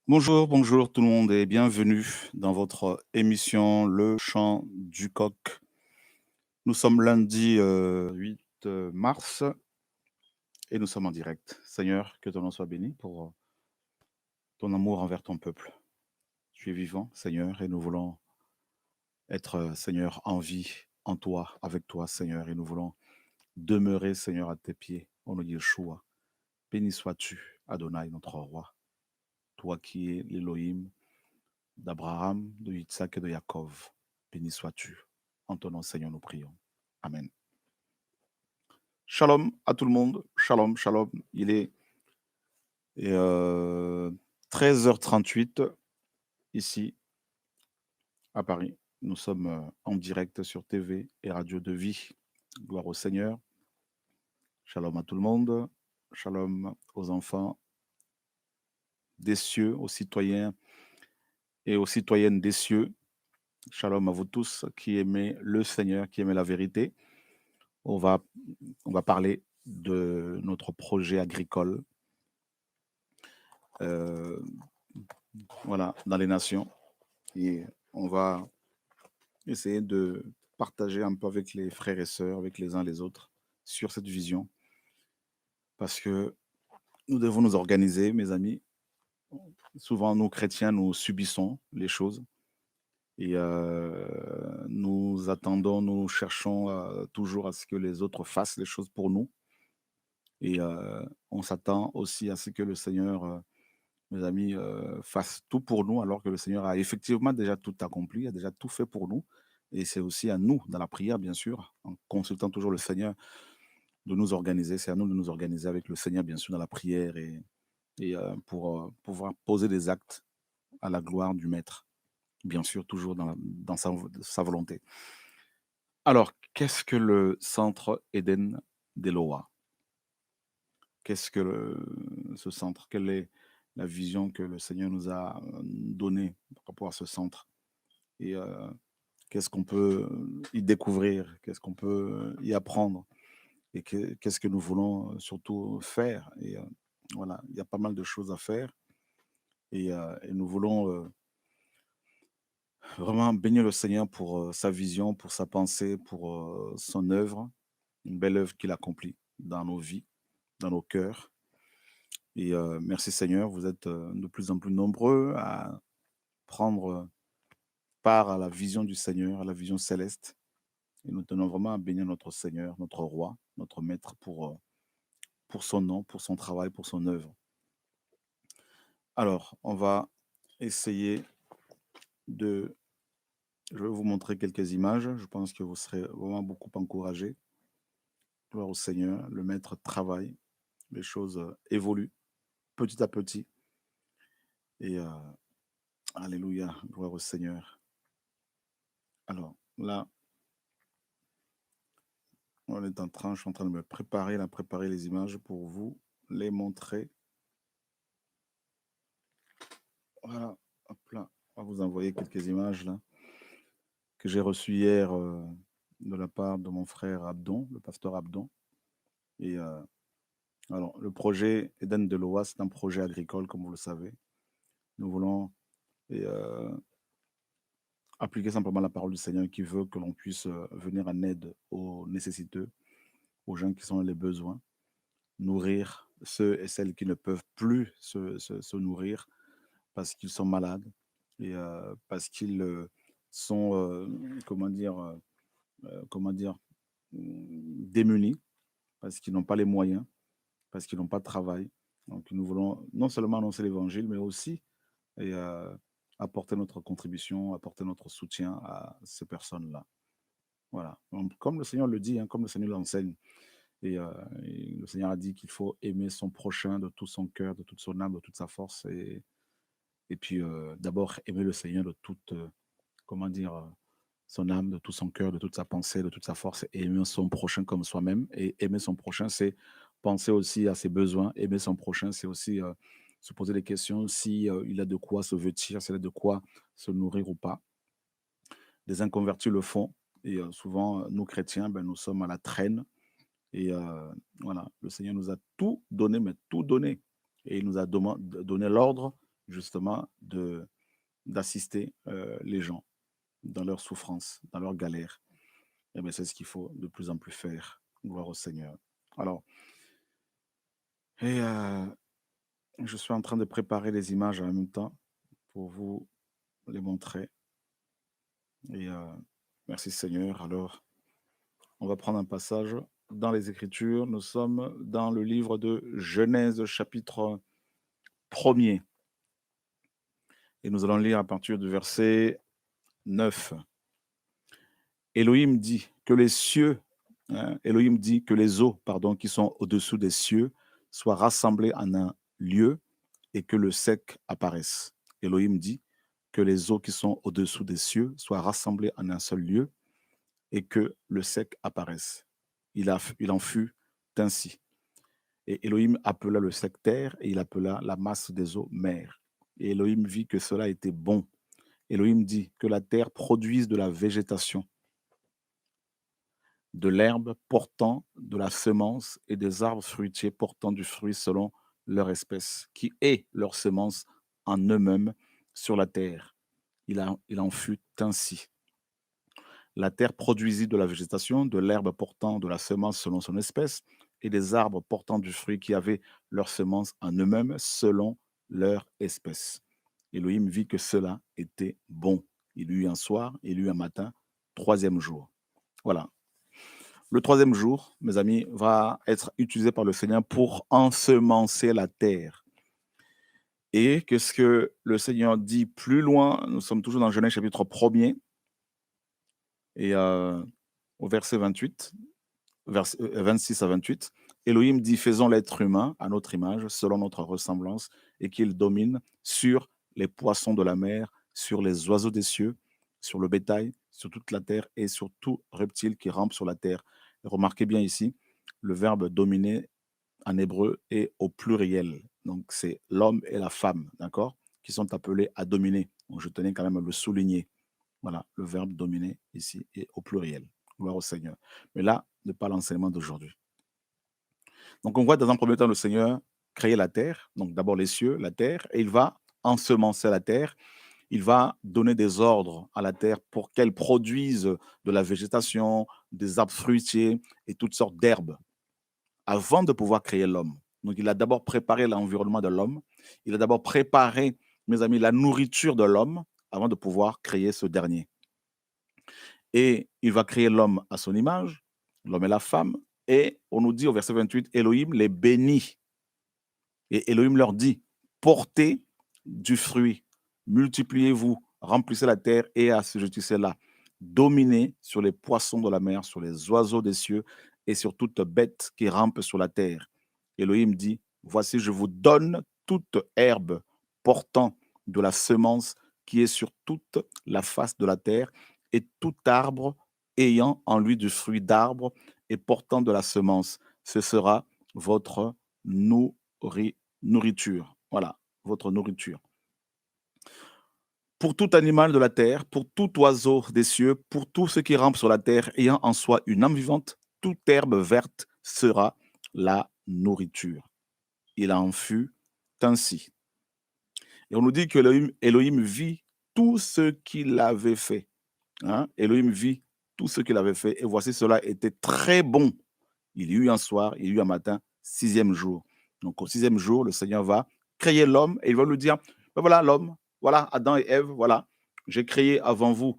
Bonjour, bonjour tout le monde et bienvenue dans votre émission Le Chant du Coq. Nous sommes lundi 8 mars et nous sommes en direct. Seigneur, que ton nom soit béni pour ton amour envers ton peuple. Tu es vivant, Seigneur, et nous voulons être, Seigneur, en vie, en toi, avec toi, Seigneur, et nous voulons demeurer, Seigneur, à tes pieds, au nom de Yeshua. Béni sois-tu, Adonai, notre roi, toi qui es l'Élohim d'Abraham, de Isaac et de Jacob. Béni sois-tu. En ton nom, Seigneur, nous prions. Amen. Shalom à tout le monde. Shalom, shalom. Il est 13h38 ici à Paris. Nous sommes en direct sur TV et Radio de Vie. Gloire au Seigneur. Shalom à tout le monde. Shalom aux enfants des cieux, aux citoyens et aux citoyennes des cieux. Shalom à vous tous qui aimez le Seigneur, qui aimez la vérité. On va, on va parler de notre projet agricole, euh, voilà, dans les nations. Et on va essayer de partager un peu avec les frères et sœurs, avec les uns les autres, sur cette vision. Parce que nous devons nous organiser, mes amis. Souvent, nous, chrétiens, nous subissons les choses. Et nous attendons, nous cherchons toujours à ce que les autres fassent les choses pour nous. Et on s'attend aussi à ce que le Seigneur, mes amis, fasse tout pour nous, alors que le Seigneur a effectivement déjà tout accompli, a déjà tout fait pour nous. Et c'est aussi à nous, dans la prière, bien sûr, en consultant toujours le Seigneur, de nous organiser. C'est à nous de nous organiser avec le Seigneur, bien sûr, dans la prière et pour pouvoir poser des actes à la gloire du Maître, bien sûr, toujours dans sa volonté. Alors, qu'est-ce que le centre Eden d'Eloa? Qu'est-ce que ce centre? Quelle est la vision que le Seigneur nous a donnée par rapport à ce centre? Et qu'est-ce qu'on peut y découvrir? Qu'est-ce qu'on peut y apprendre? Et qu'est-ce que nous voulons surtout faire? Et voilà, il y a pas mal de choses à faire. Et nous voulons vraiment bénir le Seigneur pour sa vision, pour sa pensée, pour son œuvre, une belle œuvre qu'il accomplit dans nos vies, dans nos cœurs. Et merci Seigneur, vous êtes de plus en plus nombreux à prendre part à la vision du Seigneur, à la vision céleste. Et nous tenons vraiment à bénir notre Seigneur, notre roi, notre maître pour son nom, pour son travail, pour son œuvre. Alors, on va essayer de... Je vais vous montrer quelques images. Je pense que vous serez vraiment beaucoup encouragés. Gloire au Seigneur, le maître travaille, les choses évoluent petit à petit. Et alléluia, gloire au Seigneur. Alors là, je suis en train de me préparer, préparer les images pour vous les montrer. Voilà, hop là, on va vous envoyer quelques images là que j'ai reçues hier de la part de mon frère Abdon, le pasteur Abdon. Et alors, le projet Eden de l'Oa, c'est un projet agricole, comme vous le savez. Nous voulons et, appliquer simplement la parole du Seigneur qui veut que l'on puisse venir en aide aux nécessiteux, aux gens qui sont dans les besoins, nourrir ceux et celles qui ne peuvent plus se nourrir parce qu'ils sont malades et parce qu'ils sont, comment dire, démunis, parce qu'ils n'ont pas les moyens, parce qu'ils n'ont pas de travail. Donc nous voulons non seulement annoncer l'évangile, mais aussi et, apporter notre contribution, apporter notre soutien à ces personnes-là. Voilà. Donc, comme le Seigneur le dit, hein, comme le Seigneur l'enseigne, et le Seigneur a dit qu'il faut aimer son prochain de tout son cœur, de toute son âme, de toute sa force, et puis d'abord aimer le Seigneur de toute, comment dire, son âme, de tout son cœur, de toute sa pensée, de toute sa force, et aimer son prochain comme soi-même. Et aimer son prochain, c'est penser aussi à ses besoins. Aimer son prochain, c'est aussi se poser des questions si il a de quoi se vêtir, s'il a de quoi se nourrir ou pas. Les inconvertis le font. Et souvent, nous chrétiens, ben, nous sommes à la traîne. Et voilà, le Seigneur nous a tout donné, mais tout donné. Et il nous a donné l'ordre justement d'assister les gens dans leur souffrance, dans leur galère. Et bien, c'est ce qu'il faut de plus en plus faire. Gloire au Seigneur. Alors, et je suis en train de préparer les images en même temps pour vous les montrer. Et merci Seigneur. Alors, on va prendre un passage dans les Écritures. Nous sommes dans le livre de Genèse, chapitre 1er. Et nous allons lire à partir du verset 9. Elohim dit que les cieux, Elohim dit que les eaux, pardon, qui sont au-dessous des cieux soient rassemblées en un lieu et que le sec apparaisse. Elohim dit que les eaux qui sont au-dessous des cieux soient rassemblées en un seul lieu et que le sec apparaisse. Il en fut ainsi. Et Elohim appela le sec terre et il appela la masse des eaux mer. Et Elohim vit que cela était bon. Elohim dit que la terre produise de la végétation, de l'herbe portant de la semence et des arbres fruitiers portant du fruit selon leur espèce, qui est leur semence en eux-mêmes sur la terre. Il en fut ainsi. La terre produisit de la végétation, de l'herbe portant de la semence selon son espèce, et des arbres portant du fruit qui avaient leur semence en eux-mêmes selon leur espèce. Elohim vit que cela était bon. Il y eut un soir, il y eut un matin, troisième jour. Voilà. Le troisième jour, mes amis, va être utilisé par le Seigneur pour ensemencer la terre. Et qu'est-ce que le Seigneur dit plus loin? Nous sommes toujours dans Genèse chapitre 1er et au verset 28, 26 à 28. Elohim dit, faisons l'être humain à notre image, selon notre ressemblance, et qu'il domine sur les poissons de la mer, sur les oiseaux des cieux, sur le bétail, sur toute la terre et sur tout reptile qui rampe sur la terre. Et remarquez bien ici, le verbe dominer en hébreu est au pluriel. Donc c'est l'homme et la femme, d'accord, qui sont appelés à dominer. Donc je tenais quand même à le souligner. Voilà, le verbe dominer ici est au pluriel. Gloire au Seigneur. Mais là, n'est pas l'enseignement d'aujourd'hui. Donc on voit dans un premier temps le Seigneur créer la terre, donc d'abord les cieux, la terre, et il va ensemencer la terre. Il va donner des ordres à la terre pour qu'elle produise de la végétation, des arbres fruitiers et toutes sortes d'herbes avant de pouvoir créer l'homme. Donc il a d'abord préparé l'environnement de l'homme. Il a d'abord préparé, mes amis, la nourriture de l'homme avant de pouvoir créer ce dernier. Et il va créer l'homme à son image, l'homme et la femme. Et on nous dit au verset 28, Elohim les bénit. Et Elohim leur dit, portez du fruit, multipliez-vous, remplissez la terre et assujettissez-la. Dominez sur les poissons de la mer, sur les oiseaux des cieux et sur toute bête qui rampe sur la terre. Elohim dit, voici, je vous donne toute herbe portant de la semence qui est sur toute la face de la terre et tout arbre ayant en lui du fruit d'arbre et portant de la semence. Ce sera votre nourriture. Voilà, votre nourriture. Pour tout animal de la terre, pour tout oiseau des cieux, pour tout ce qui rampe sur la terre, ayant en soi une âme vivante, toute herbe verte sera la nourriture. Il en fut ainsi. Et on nous dit que Elohim vit tout ce qu'il avait fait. Hein? Elohim vit tout ce qu'il avait fait. Et voici, cela était très bon. Il y eut un soir, il y eut un matin, sixième jour. Donc au sixième jour, le Seigneur va créer l'homme et il va nous dire, ben voilà l'homme, voilà Adam et Ève, voilà, j'ai créé avant vous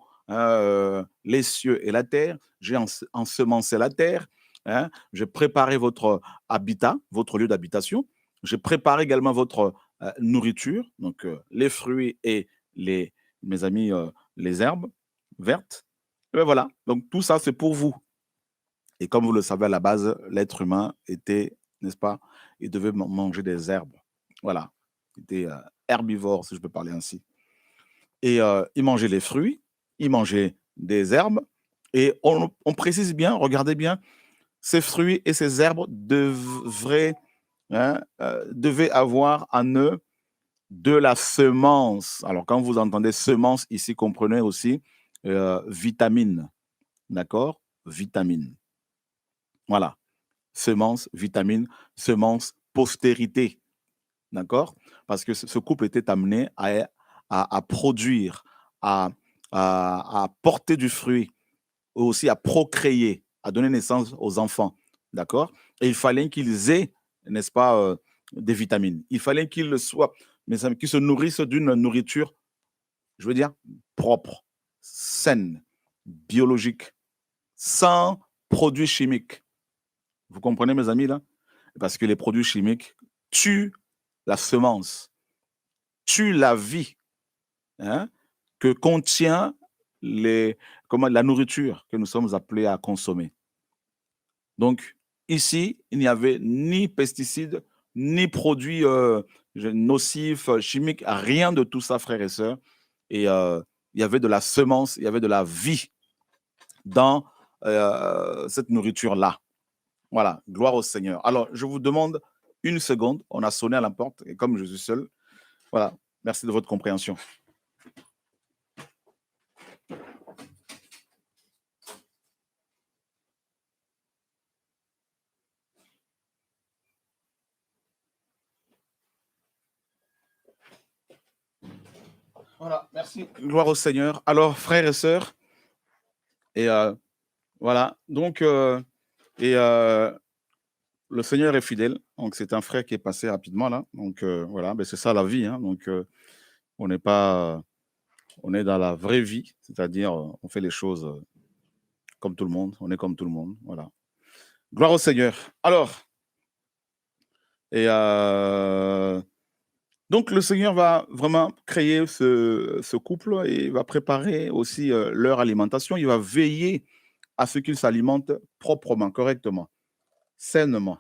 les cieux et la terre, j'ai ensemencé la terre, hein, j'ai préparé votre habitat, votre lieu d'habitation, j'ai préparé également votre nourriture, donc les fruits et mes amis, les herbes vertes. Et ben voilà, donc tout ça c'est pour vous. Et comme vous le savez, à la base, l'être humain était, n'est-ce pas, il devait manger des herbes. Voilà, il était herbivore, si je peux parler ainsi. Et il mangeait les fruits, il mangeait des herbes. Et on précise bien, regardez bien, ces fruits et ces herbes devaient avoir en eux de la semence. Alors, quand vous entendez semence, ici, comprenez aussi vitamine. D'accord? Vitamine. Voilà. Semence, vitamine, semence, postérité. d'accord? Parce que ce couple était amené à produire, à à porter du fruit, aussi à procréer, à donner naissance aux enfants, d'accord? Et il fallait qu'ils aient, n'est-ce pas, des vitamines. Il fallait qu'ils soient, mes amis, qu'ils se nourrissent d'une nourriture, je veux dire, propre, saine, biologique, sans produits chimiques. Vous comprenez, mes amis, là? Parce que les produits chimiques tuent la semence, tuent la vie, hein, que contient la nourriture que nous sommes appelés à consommer. Donc, ici, il n'y avait ni pesticides, ni produits nocifs, chimiques, rien de tout ça, frères et sœurs. Et il y avait de la semence, il y avait de la vie dans cette nourriture-là. Voilà, gloire au Seigneur. Alors, je vous demande une seconde, on a sonné à la porte, et comme je suis seul, voilà, merci de votre compréhension. Voilà, merci. Gloire au Seigneur. Alors, frères et sœurs, et voilà, donc, et le Seigneur est fidèle. Donc, c'est un frère qui est passé rapidement là. Donc, voilà, ben, c'est ça la vie, hein. Donc, on n'est pas, on est dans la vraie vie, c'est-à-dire, on fait les choses comme tout le monde. On est comme tout le monde. Voilà. Gloire au Seigneur. Alors, et donc, le Seigneur va vraiment créer ce couple et il va préparer aussi leur alimentation. Il va veiller à ce qu'ils s'alimentent proprement, correctement, sainement.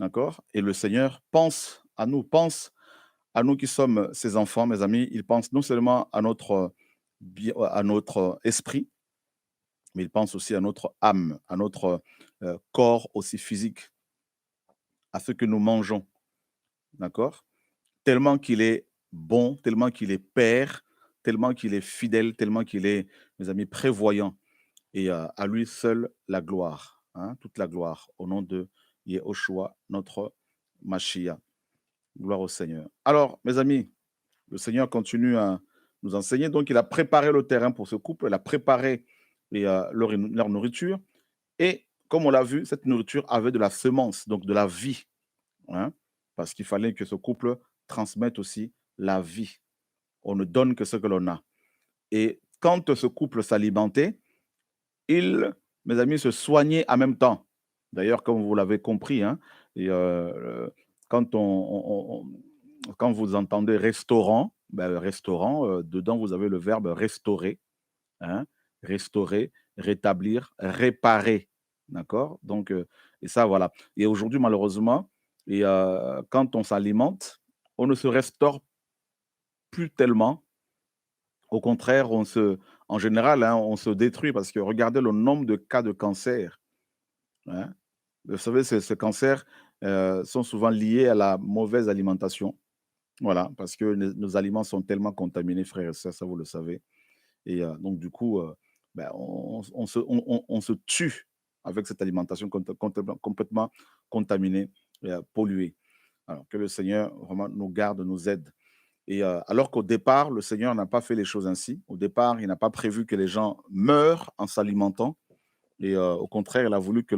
D'accord? Et le Seigneur pense à nous qui sommes ses enfants, mes amis. Il pense non seulement à notre esprit, mais il pense aussi à notre âme, à notre corps aussi physique, à ce que nous mangeons. D'accord? Tellement qu'il est bon, tellement qu'il est père, tellement qu'il est fidèle, tellement qu'il est, mes amis, prévoyant. Et à lui seul la gloire, hein, toute la gloire, au nom de Yehoshua, notre Mashiach. Gloire au Seigneur. Alors, mes amis, le Seigneur continue à nous enseigner. Donc, il a préparé le terrain pour ce couple, il a préparé leur nourriture. Et comme on l'a vu, cette nourriture avait de la semence, donc de la vie, hein, parce qu'il fallait que ce couple transmette aussi la vie. On ne donne que ce que l'on a. Et quand ce couple s'alimentait, il, mes amis, se soignait en même temps. D'ailleurs, comme vous l'avez compris, hein, et, quand, quand vous entendez restaurant, ben, restaurant, dedans, vous avez le verbe restaurer, hein, restaurer, rétablir, réparer. D'accord? Donc, et ça, voilà. Et aujourd'hui, malheureusement, et, quand on s'alimente, on ne se restaure plus tellement. Au contraire, en général, hein, on se détruit parce que regardez le nombre de cas de cancer, hein. Vous savez, ces cancers sont souvent liés à la mauvaise alimentation. Voilà, parce que nos aliments sont tellement contaminés, frères et sœurs, ça vous le savez. Et donc, du coup, ben, on se tue avec cette alimentation complètement contaminée, polluée. Alors, que le Seigneur vraiment nous garde, nous aide. Et alors qu'au départ, le Seigneur n'a pas fait les choses ainsi. Au départ, il n'a pas prévu que les gens meurent en s'alimentant. Et au contraire, il a voulu que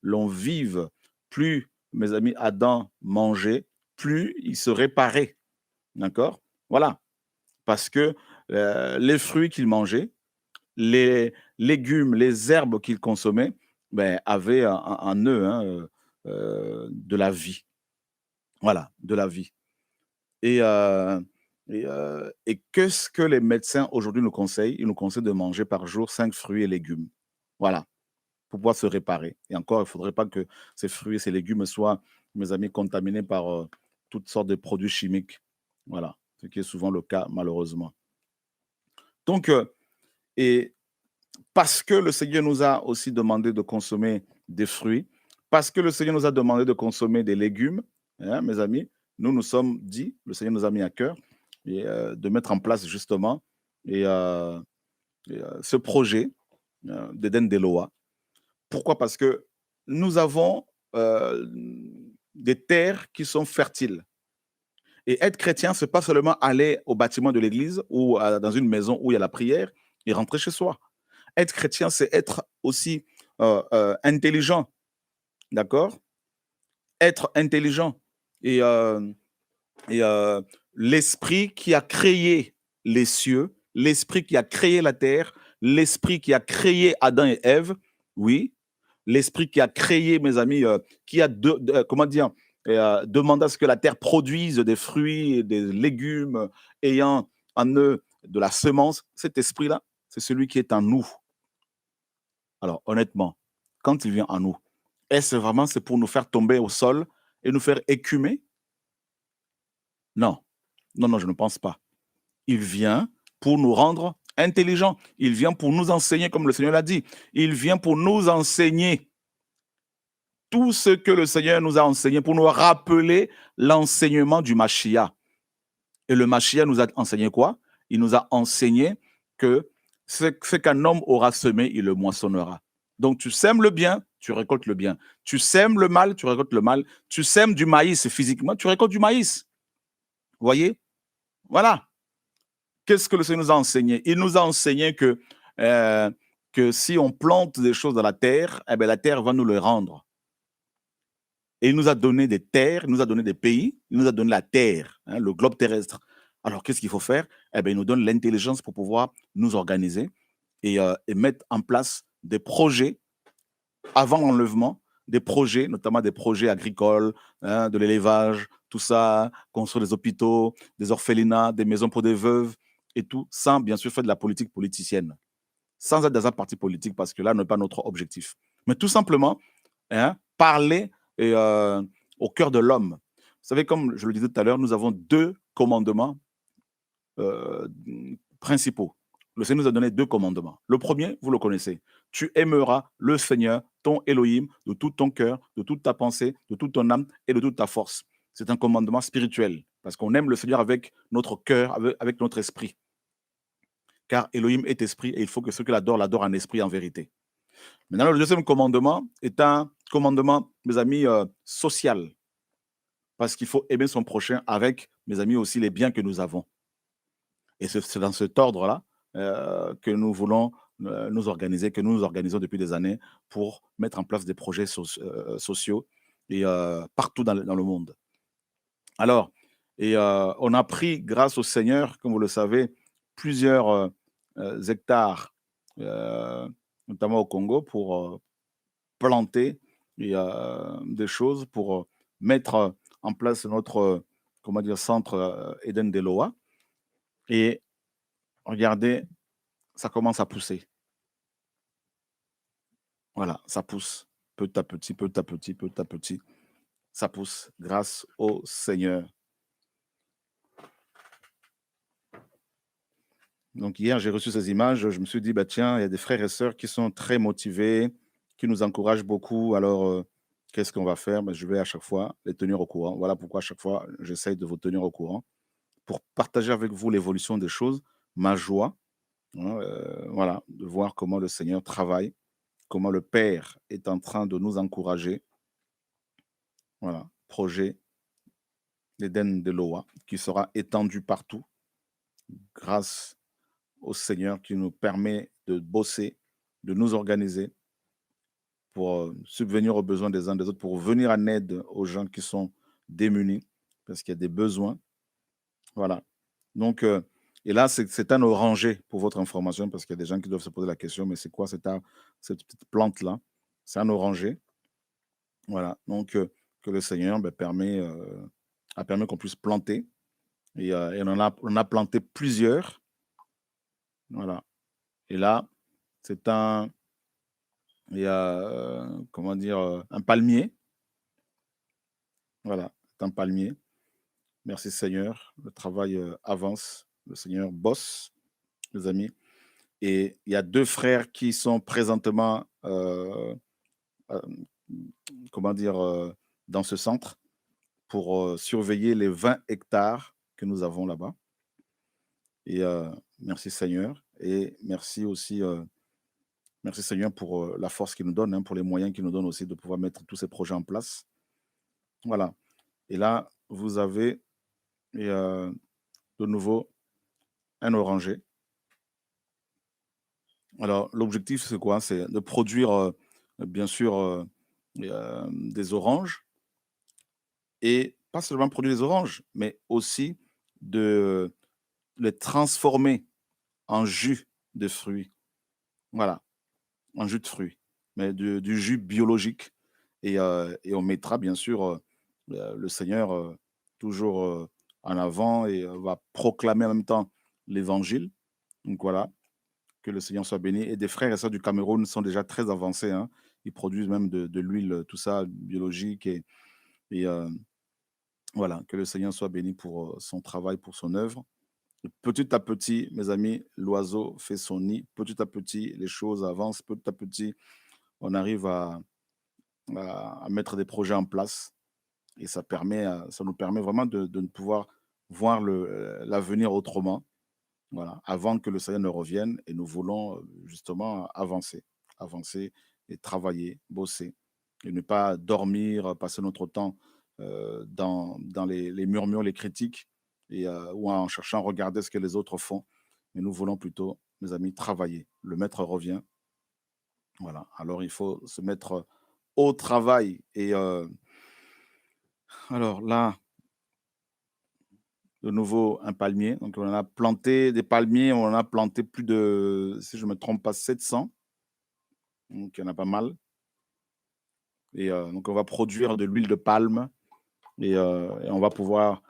l'on vive. Plus, mes amis, Adam mangeait, plus il se réparait. D'accord? Voilà. Parce que les fruits qu'il mangeait, les légumes, les herbes qu'il consommait, ben, avaient en eux, hein, de la vie. Voilà, de la vie. Et, et qu'est-ce que les médecins aujourd'hui nous conseillent? Ils nous conseillent de manger par jour 5 fruits et légumes. Voilà, pour pouvoir se réparer. Et encore, il ne faudrait pas que ces fruits et ces légumes soient, mes amis, contaminés par toutes sortes de produits chimiques. Voilà, ce qui est souvent le cas, malheureusement. Donc, et parce que le Seigneur nous a aussi demandé de consommer des fruits, parce que le Seigneur nous a demandé de consommer des légumes, hein, mes amis, nous nous sommes dit, le Seigneur nous a mis à cœur et, de mettre en place justement et, ce projet d'Eden d'Eloa. Pourquoi? Parce que nous avons des terres qui sont fertiles. Et être chrétien, c'est pas seulement aller au bâtiment de l'église ou dans une maison où il y a la prière et rentrer chez soi. Être chrétien, c'est être aussi intelligent, d'accord? Être intelligent. Et, et l'esprit qui a créé les cieux, l'esprit qui a créé la terre, l'esprit qui a créé Adam et Ève, oui, l'esprit qui a créé, mes amis, qui a, comment dire, demandé à ce que la terre produise des fruits et des légumes ayant en eux de la semence, cet esprit-là, c'est celui qui est en nous. Alors, honnêtement, quand il vient en nous, est-ce vraiment c'est pour nous faire tomber au sol et nous faire écumer? Non, non, non, je ne pense pas. Il vient pour nous rendre intelligents. Il vient pour nous enseigner, comme le Seigneur l'a dit. Il vient pour nous enseigner tout ce que le Seigneur nous a enseigné, pour nous rappeler l'enseignement du Mashiach. Et le Mashiach nous a enseigné quoi? Il nous a enseigné que ce qu'un homme aura semé, il le moissonnera. Donc tu sèmes le bien, tu récoltes le bien. Tu sèmes le mal, tu récoltes le mal. Tu sèmes du maïs physiquement, tu récoltes du maïs. Vous voyez? Voilà. Qu'est-ce que le Seigneur nous a enseigné? Il nous a enseigné que si on plante des choses dans la terre, eh bien, la terre va nous le rendre. Et il nous a donné des terres, il nous a donné des pays, il nous a donné la terre, hein, le globe terrestre. Alors, qu'est-ce qu'il faut faire? Eh bien, il nous donne l'intelligence pour pouvoir nous organiser et mettre en place des projets avant l'enlèvement, des projets, notamment des projets agricoles, hein, de l'élevage, tout ça, construire des hôpitaux, des orphelinats, des maisons pour des veuves et tout, sans bien sûr faire de la politique politicienne, sans être dans un parti politique, parce que là n'est pas notre objectif. Mais tout simplement, hein, parler et, au cœur de l'homme. Vous savez, comme je le disais tout à l'heure, nous avons deux commandements euh, principaux. Le Seigneur nous a donné deux commandements. Le premier, vous le connaissez. Tu aimeras le Seigneur, ton Elohim, de tout ton cœur, de toute ta pensée, de toute ton âme et de toute ta force. C'est un commandement spirituel, parce qu'on aime le Seigneur avec notre cœur, avec notre esprit. Car Elohim est esprit et il faut que ceux qui l'adorent l'adorent en esprit et en vérité. Maintenant, le deuxième commandement est un commandement, mes amis, social, parce qu'il faut aimer son prochain avec, mes amis, aussi les biens que nous avons. Et c'est dans cet ordre-là que nous voulons nous organiser, que nous nous organisons depuis des années pour mettre en place des projets sociaux et partout dans le monde. Alors, on a pris, grâce au Seigneur, comme vous le savez, plusieurs hectares, euh, notamment au Congo, pour planter et, des choses, pour mettre en place notre comment dire, centre Eden d'Eloa. Et regardez, ça commence à pousser. Voilà, ça pousse petit à petit, petit à petit, petit à petit. Ça pousse grâce au Seigneur. Donc hier, j'ai reçu ces images. Je me suis dit, bah, tiens, il y a des frères et sœurs qui sont très motivés, qui nous encouragent beaucoup. Alors, qu'est-ce qu'on va faire? Bah, je vais à chaque fois les tenir au courant. Voilà pourquoi à chaque fois, j'essaye de vous tenir au courant pour partager avec vous l'évolution des choses, ma joie, hein, voilà, de voir comment le Seigneur travaille, comment le Père est en train de nous encourager. Voilà, projet l'Éden de Loa qui sera étendu partout grâce au Seigneur qui nous permet de bosser, de nous organiser pour subvenir aux besoins des uns des autres, pour venir en aide aux gens qui sont démunis, parce qu'il y a des besoins. Voilà. Donc, et là, c'est un oranger pour votre information, parce qu'il y a des gens qui doivent se poser la question, mais c'est quoi cette petite plante-là? C'est un oranger. Voilà. Donc, que le Seigneur a permis qu'on puisse planter. Et on a planté plusieurs. Voilà. Et là, c'est un, il y a, comment dire, un palmier. Voilà, c'est un palmier. Merci Seigneur. Le travail avance. Le Seigneur bosse, les amis. Et il y a deux frères qui sont présentement, euh, comment dire, dans ce centre pour surveiller les 20 hectares que nous avons là-bas. Et merci Seigneur. Et merci aussi, merci Seigneur pour la force qu'il nous donne, hein, pour les moyens qu'il nous donne aussi de pouvoir mettre tous ces projets en place. Voilà. Et là, vous avez et de nouveau un oranger. Alors l'objectif c'est quoi? C'est de produire, bien sûr, des oranges et pas seulement produire des oranges, mais aussi de les transformer en jus de fruits. Voilà, en jus de fruits, mais du jus biologique et on mettra bien sûr, le Seigneur, toujours, en avant et va proclamer en même temps l'évangile. Donc voilà, que le Seigneur soit béni et des frères et sœurs du Cameroun sont déjà très avancés, hein. Ils produisent même de l'huile, tout ça biologique et voilà, que le Seigneur soit béni pour, son travail, pour son œuvre. Et petit à petit, mes amis, l'oiseau fait son nid. Petit à petit, les choses avancent. Petit à petit, on arrive à mettre des projets en place et ça nous permet vraiment de pouvoir voir l'avenir autrement. Voilà, avant que le Seigneur ne revienne et nous voulons, justement avancer, avancer et travailler, bosser et ne pas dormir, passer notre temps, dans les murmures, les critiques ou en cherchant à regarder ce que les autres font. Mais nous voulons plutôt, mes amis, travailler. Le maître revient, voilà. Alors il faut se mettre au travail et alors là, de nouveau un palmier, donc on a planté des palmiers, on en a planté plus de, si je ne me trompe pas, 700. Donc il y en a pas mal et donc on va produire de l'huile de palme et on va pouvoir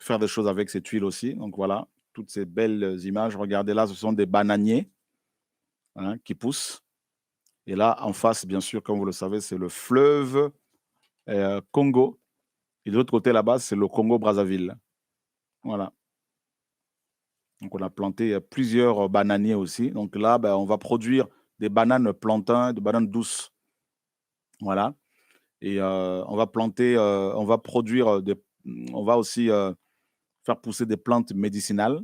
faire des choses avec cette huile aussi. Donc voilà, toutes ces belles images. Regardez là, ce sont des bananiers, hein, qui poussent et là, en face, bien sûr, comme vous le savez, c'est le fleuve, Congo et de l'autre côté là-bas, c'est le Congo-Brazzaville. Voilà, donc on a planté, plusieurs, bananiers aussi. Donc là, ben, on va produire des bananes plantains, des bananes douces. Voilà. Et on va produire, on va aussi, faire pousser des plantes médicinales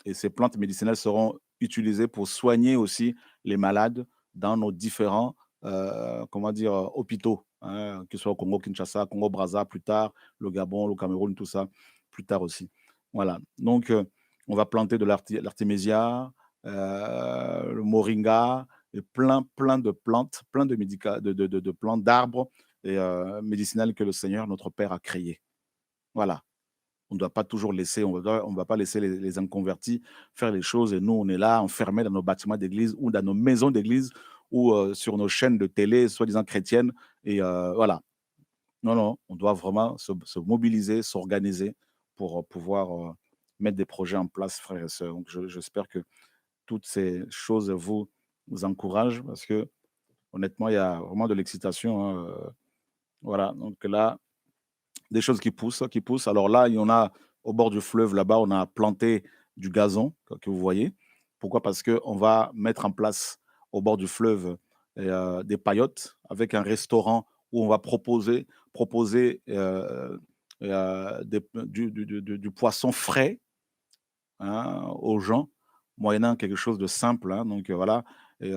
et ces plantes médicinales seront utilisées pour soigner aussi les malades dans nos différents, comment dire? Hôpitaux, hein, que ce soit au Congo-Kinshasa, Congo-Brazza plus tard, le Gabon, le Cameroun, tout ça, plus tard aussi. Voilà, donc on va planter de l'artémisia, le moringa et plein de plantes, plein de médica de plantes, d'arbres et médicinales que le Seigneur, notre Père, a créées. Voilà. On ne doit pas toujours laisser, on va pas laisser les inconvertis faire les choses et nous, on est là enfermés dans nos bâtiments d'église ou dans nos maisons d'église ou sur nos chaînes de télé soi-disant chrétiennes et voilà. Non, non, on doit vraiment se mobiliser, s'organiser pour, pouvoir, mettre des projets en place, frères et sœurs. Donc j'espère que toutes ces choses vous encouragent parce que honnêtement, il y a vraiment de l'excitation, hein, voilà, donc là des choses qui poussent, qui poussent. Alors là, il y en a au bord du fleuve, là-bas, on a planté du gazon, que vous voyez. Pourquoi? Parce qu'on va mettre en place au bord du fleuve des paillotes avec un restaurant où on va proposer du poisson frais, hein, aux gens, moyennant quelque chose de simple, hein, donc voilà et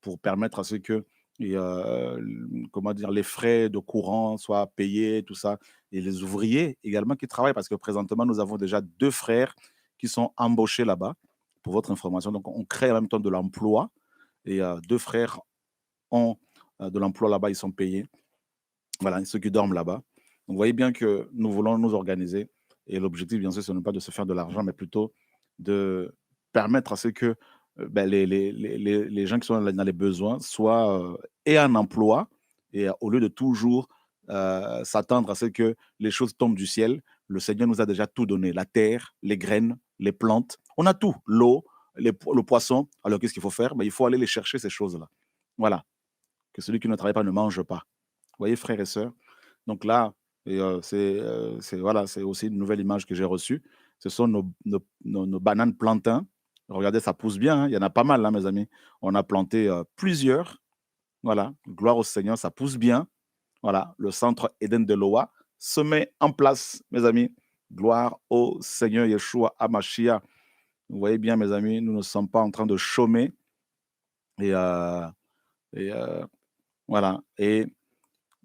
pour permettre à ce que et comment dire? Les frais de courant soient payés, tout ça et les ouvriers également qui travaillent parce que présentement, nous avons déjà 2 frères qui sont embauchés là-bas, pour votre information. Donc on crée en même temps de l'emploi et 2 frères ont, de l'emploi là-bas, ils sont payés. Voilà, ceux qui dorment là-bas. Donc, vous voyez bien que nous voulons nous organiser et l'objectif, bien sûr, ce n'est pas de se faire de l'argent, mais plutôt de permettre à ce que ben, les gens qui sont dans les besoins soient aient un emploi et au lieu de toujours s'attendre à ce que les choses tombent du ciel, le Seigneur nous a déjà tout donné, la terre, les graines, les plantes, on a tout, l'eau, le poisson. Alors qu'est-ce qu'il faut faire? Ben, il faut aller les chercher, ces choses-là. Voilà, que celui qui ne travaille pas ne mange pas. Vous voyez, frères et sœurs? Donc là et c'est voilà, c'est aussi une nouvelle image que j'ai reçue. Ce sont nos bananes plantains. Regardez, ça pousse bien, hein, il y en a pas mal, hein, mes amis. On a planté, plusieurs, voilà, gloire au Seigneur, ça pousse bien. Voilà, le centre Eden de Loa se met en place, mes amis. Gloire au Seigneur Yeshua HaMashiach. Vous voyez bien, mes amis, nous ne sommes pas en train de chômer et et voilà et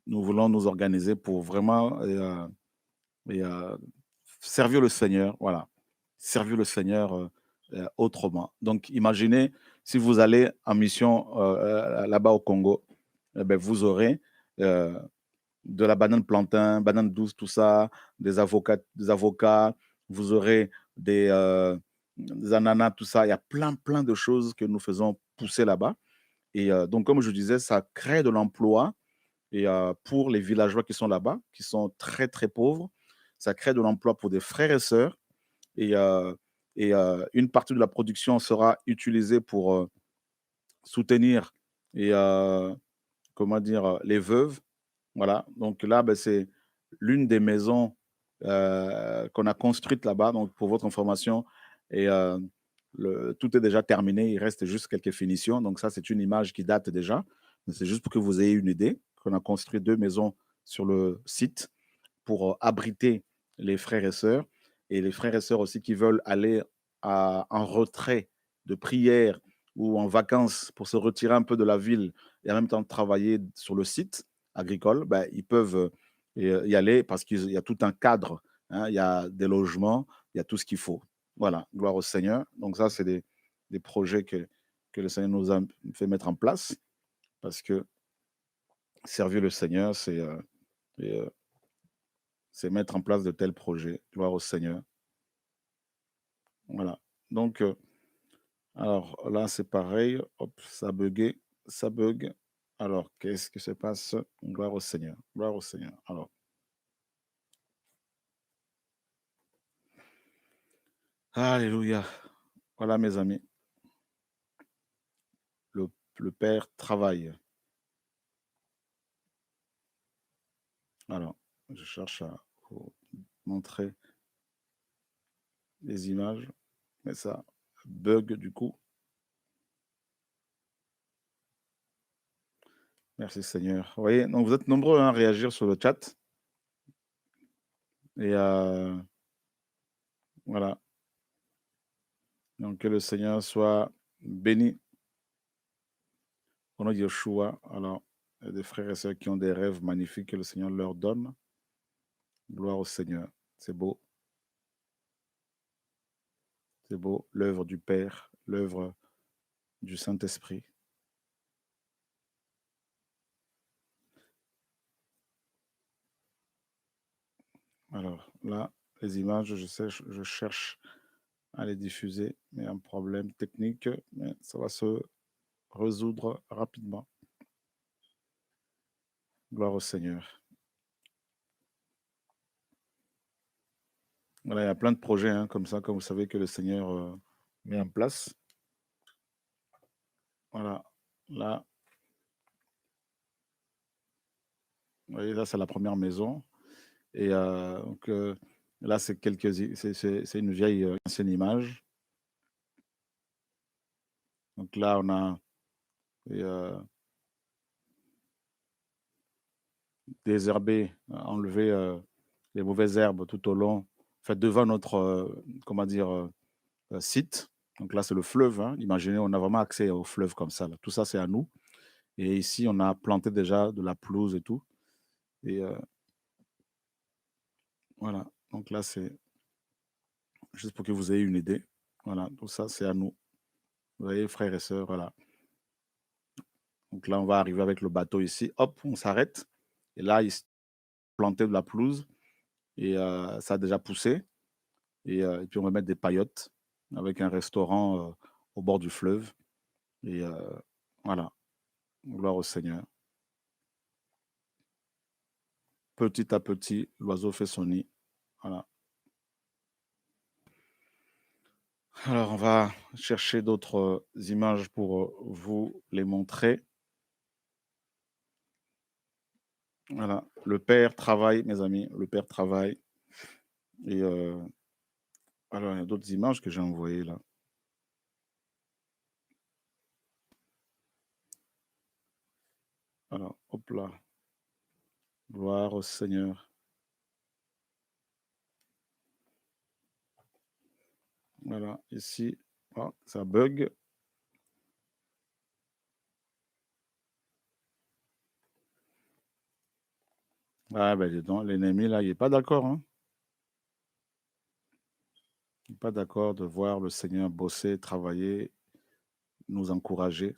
nous voulons nous organiser pour vraiment et servir le Seigneur, voilà. Servir le Seigneur autrement. Donc, imaginez si vous allez en mission là-bas au Congo, eh ben, vous aurez euh, de la banane plantain, banane douce, tout ça, des avocats, vous aurez des ananas, tout ça. Il y a plein, plein de choses que nous faisons pousser là-bas. Et donc, comme je disais, ça crée de l'emploi et pour les villageois qui sont là-bas, qui sont très, très pauvres. Ça crée de l'emploi pour des frères et sœurs. Et, une partie de la production sera utilisée pour soutenir et comment dire, les veuves. Voilà, donc là, ben, c'est l'une des maisons qu'on a construites là-bas, donc pour votre information. Et tout est déjà terminé, il reste juste quelques finitions. Donc ça, c'est une image qui date déjà. Mais c'est juste pour que vous ayez une idée qu'on a construit 2 maisons sur le site pour abriter les frères et sœurs. Et les frères et sœurs aussi qui veulent aller en retrait de prière ou en vacances pour se retirer un peu de la ville et en même temps travailler sur le site agricole, ben, ils peuvent y aller parce qu'il y a tout un cadre, hein, il y a des logements, il y a tout ce qu'il faut. Voilà, gloire au Seigneur. Donc ça, c'est des projets que le Seigneur nous a fait mettre en place parce que servir le Seigneur, et, c'est mettre en place de tels projets. Gloire au Seigneur. Voilà. Donc, alors là, c'est pareil. Hop, ça a bugué. Ça bug. Alors, qu'est-ce qui se passe? Gloire au Seigneur. Gloire au Seigneur. Alors, alléluia. Voilà, mes amis. Le, le Père travaille. Alors, je cherche à vous montrer les images, mais ça bug du coup. Merci Seigneur. Vous voyez, donc vous êtes nombreux hein, à réagir sur le chat. Et voilà. Donc que le Seigneur soit béni au nom de Yeshua. Alors, il y a des frères et sœurs qui ont des rêves magnifiques que le Seigneur leur donne. Gloire au Seigneur. C'est beau. C'est beau. L'œuvre du Père, l'œuvre du Saint-Esprit. Alors là, les images, je sais, je cherche à les diffuser, mais un problème technique, mais ça va se résoudre rapidement. Gloire au Seigneur. Voilà, il y a plein de projets hein, comme ça, comme vous savez, que le Seigneur met en place. Voilà, là, vous voyez, là, c'est la première maison. Et donc, là, c'est une vieille ancienne image. Donc là, on a désherber, enlever les mauvaises herbes tout au long, fait devant notre, comment dire, site. Donc là, c'est le fleuve. Hein. Imaginez, on a vraiment accès au fleuve comme ça. Là. Tout ça, c'est à nous. Et ici, on a planté déjà de la pelouse et tout. Et voilà. Donc là, c'est juste pour que vous ayez une idée. Voilà. Tout ça, c'est à nous. Vous voyez, frères et sœurs, voilà. Donc là, on va arriver avec le bateau ici. Hop, on s'arrête. Et là, il planté de la pelouse et ça a déjà poussé. Et puis on va mettre des paillotes avec un restaurant au bord du fleuve. Et voilà, gloire au Seigneur. Petit à petit, l'oiseau fait son nid. Voilà. Alors, on va chercher d'autres images pour vous les montrer. Voilà, le Père travaille, mes amis, le Père travaille. Et alors, il y a d'autres images que j'ai envoyées là. Alors, hop là, gloire au Seigneur. Voilà, ici, oh, ça bug. Ah ben dis donc, l'ennemi là, il est pas d'accord, hein. pas d'accord de voir le Seigneur bosser, travailler, nous encourager.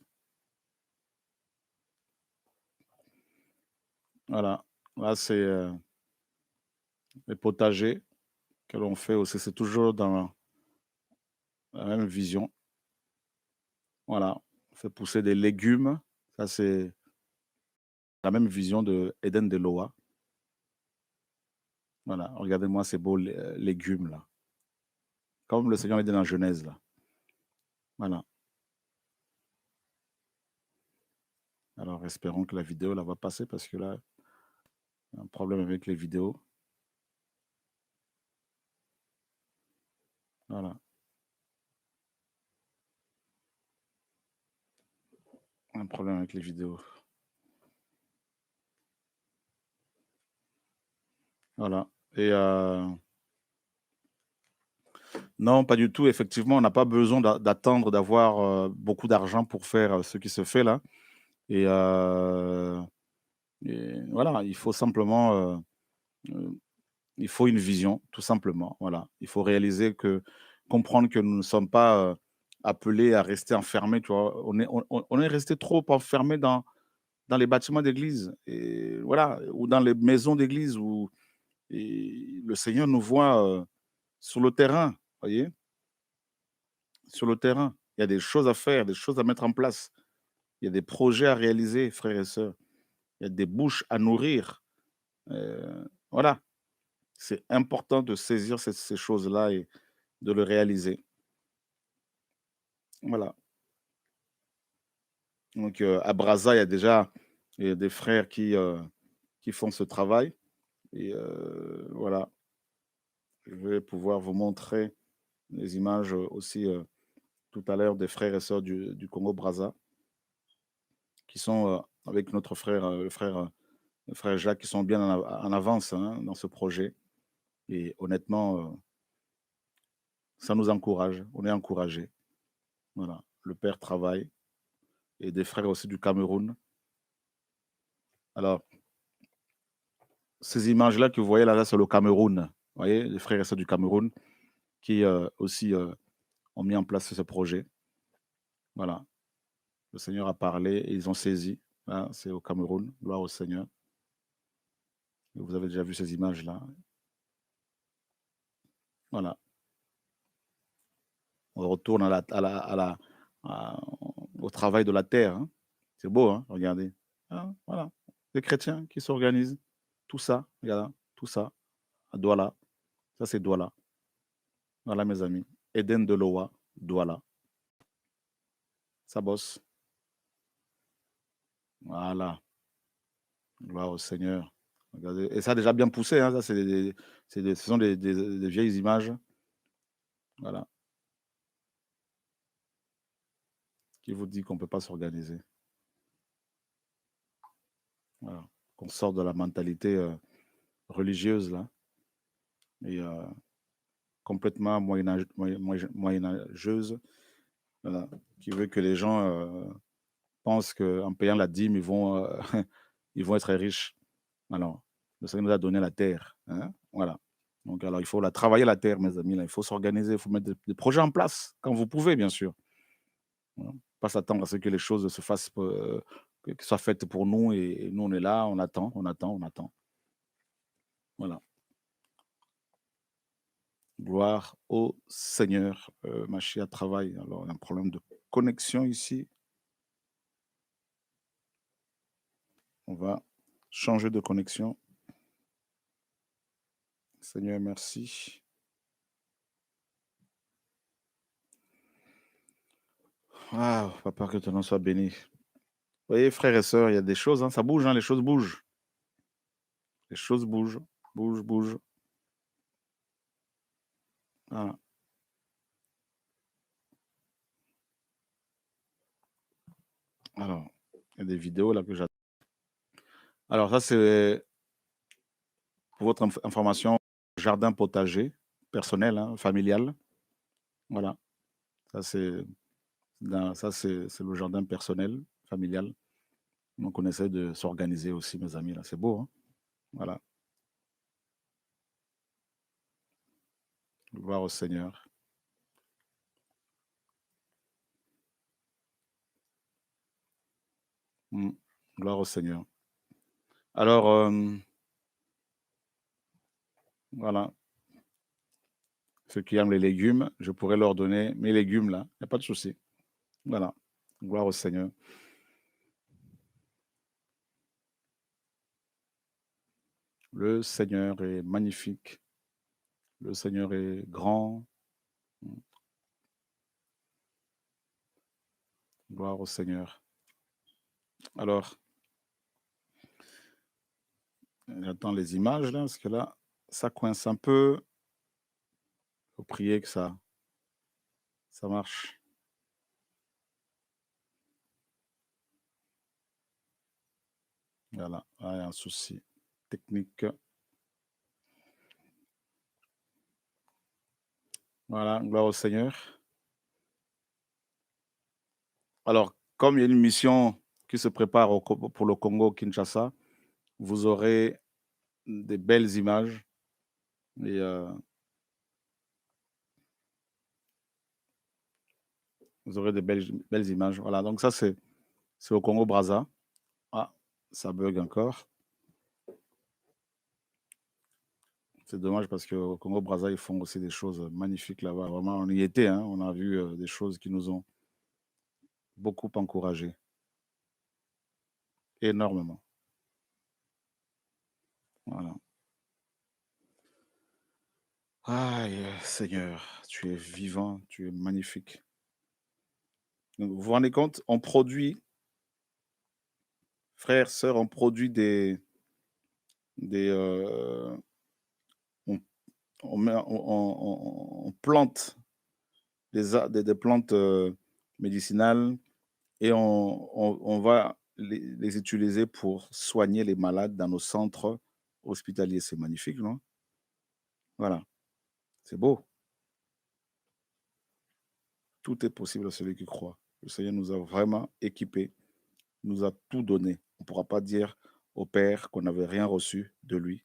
Voilà. Là, c'est les potagers que l'on fait aussi. C'est toujours dans la même vision. Voilà. On fait pousser des légumes. Ça, c'est la même vision de Eden de Loa. Voilà. Regardez-moi ces beaux légumes là. Comme le Seigneur l'a dit dans Genèse là. Voilà. Alors, espérons que la vidéo là va passer parce que là, il y a un problème avec les vidéos. Voilà. Un problème avec les vidéos. Voilà. Et non, pas du tout. Effectivement, on n'a pas besoin d'attendre d'avoir beaucoup d'argent pour faire ce qui se fait là. Et, voilà, il faut simplement, euh, il faut une vision, tout simplement. Voilà, il faut réaliser que, comprendre que nous ne sommes pas appelés à rester enfermés. Tu vois, on est resté trop enfermés dans les bâtiments d'église et voilà, ou dans les maisons d'église où et le Seigneur nous voit sur le terrain. Voyez, sur le terrain, il y a des choses à faire, des choses à mettre en place. Il y a des projets à réaliser, frères et sœurs. Il y a des bouches à nourrir. Voilà, c'est important de saisir ces choses-là et de le réaliser. Voilà. Donc, à Brazza, il y a déjà des frères qui font ce travail. Et voilà, je vais pouvoir vous montrer les images aussi tout à l'heure des frères et sœurs du Congo-Brazza qui sont avec notre frère, le frère Jacques, qui sont bien en avance hein, dans ce projet. Et honnêtement, ça nous encourage, on est encouragé. Voilà, le père travaille et des frères aussi du Cameroun. Alors, ces images-là que vous voyez là, c'est le Cameroun. Vous voyez, les frères et sœurs du Cameroun qui aussi ont mis en place ce projet. Voilà, le Seigneur a parlé et ils ont saisi. Hein, c'est au Cameroun, gloire au Seigneur. Vous avez déjà vu ces images-là. Voilà, on retourne au travail de la terre. Hein. C'est beau, hein, regardez. Hein, voilà, des chrétiens qui s'organisent. Tout ça, regarde, tout ça, à Douala. Ça, c'est Douala. Voilà, mes amis. Eden de Loa, Douala. Ça bosse. Voilà. Gloire au Seigneur. Regardez. Et ça a déjà bien poussé. Hein, ça, ce sont des vieilles images. Voilà. Qui vous dit qu'on ne peut pas s'organiser. Voilà. Qu'on sort de la mentalité religieuse, là. Et complètement moyenâgeuse. Voilà. Qui veut que les gens pensent qu'en payant la dîme, ils vont être riches. Alors, le Seigneur nous a donné la terre. Hein, voilà. Donc, alors, il faut la travailler la terre, mes amis. Là. Il faut s'organiser, il faut mettre des projets en place, quand vous pouvez, bien sûr. Voilà. Pas s'attendre à ce que les choses se fassent, que soient faites pour nous, et nous, on est là, on attend, on attend, on attend. Voilà. Gloire au Seigneur. Machia travaille. Alors, il y a un problème de connexion ici. On va changer de connexion. Seigneur, merci. Ah, papa, que ton nom soit béni. Vous voyez, frères et sœurs, il y a des choses, hein, ça bouge, hein, les choses bougent. Les choses bougent, bougent, bougent. Voilà. Alors, il y a des vidéos là que j'attends. Alors, ça, c'est pour votre information, jardin potager personnel, hein, familial. Voilà. Ça, c'est le jardin personnel, familial. Donc, on essaie de s'organiser aussi, mes amis. Là, c'est beau. Hein. Voilà. Gloire au Seigneur. Mmh. Gloire au Seigneur. Alors, voilà, ceux qui aiment les légumes, je pourrais leur donner mes légumes là, il y a pas de souci. Voilà, gloire au Seigneur. Le Seigneur est magnifique, le Seigneur est grand. Mmh, gloire au Seigneur. Alors, j'attends les images là, parce que là, ça coince un peu. Faut prier que ça marche. Voilà, ah, il y a un souci technique. Voilà, gloire au Seigneur. Alors, comme il y a une mission qui se prépare pour le Congo-Kinshasa, vous aurez des belles images et vous aurez des belles images. Voilà, donc ça, c'est au Congo-Brazza. Ah, ça bug encore. C'est dommage parce qu'au Congo-Brazza, ils font aussi des choses magnifiques là-bas. Vraiment, on y était, hein, on a vu des choses qui nous ont beaucoup encouragés, énormément. Voilà. Aïe, Seigneur, tu es vivant, tu es magnifique. Donc, vous vous rendez compte, on produit, frères, sœurs, on produit des on, on plante des plantes médicinales et on va les utiliser pour soigner les malades dans nos centres hospitaliers. C'est magnifique, non? Voilà, c'est beau. Tout est possible à celui qui croit. Le Seigneur nous a vraiment équipés, nous a tout donné. On ne pourra pas dire au Père qu'on n'avait rien reçu de lui.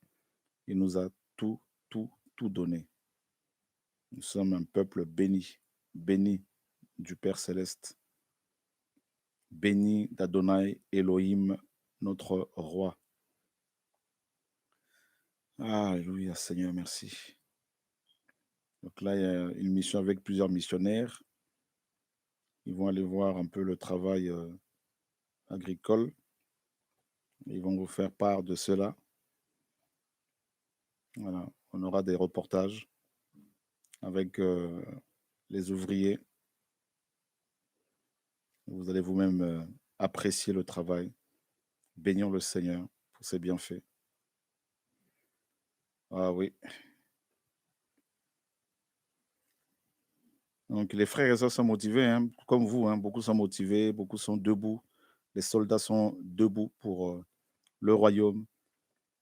Il nous a tout, tout, tout donné. Nous sommes un peuple béni, béni du Père céleste, béni d'Adonai Elohim, notre roi. Alléluia, Seigneur, merci. Donc là, il y a une mission avec plusieurs missionnaires. Ils vont aller voir un peu le travail agricole. Ils vont vous faire part de cela. Voilà. On aura des reportages avec les ouvriers. Vous allez vous-même apprécier le travail. Bénir le Seigneur pour ses bienfaits. Ah oui. Donc les frères et sœurs sont motivés, hein, comme vous, hein. Beaucoup sont motivés, beaucoup sont debout. Les soldats sont debout pour le royaume.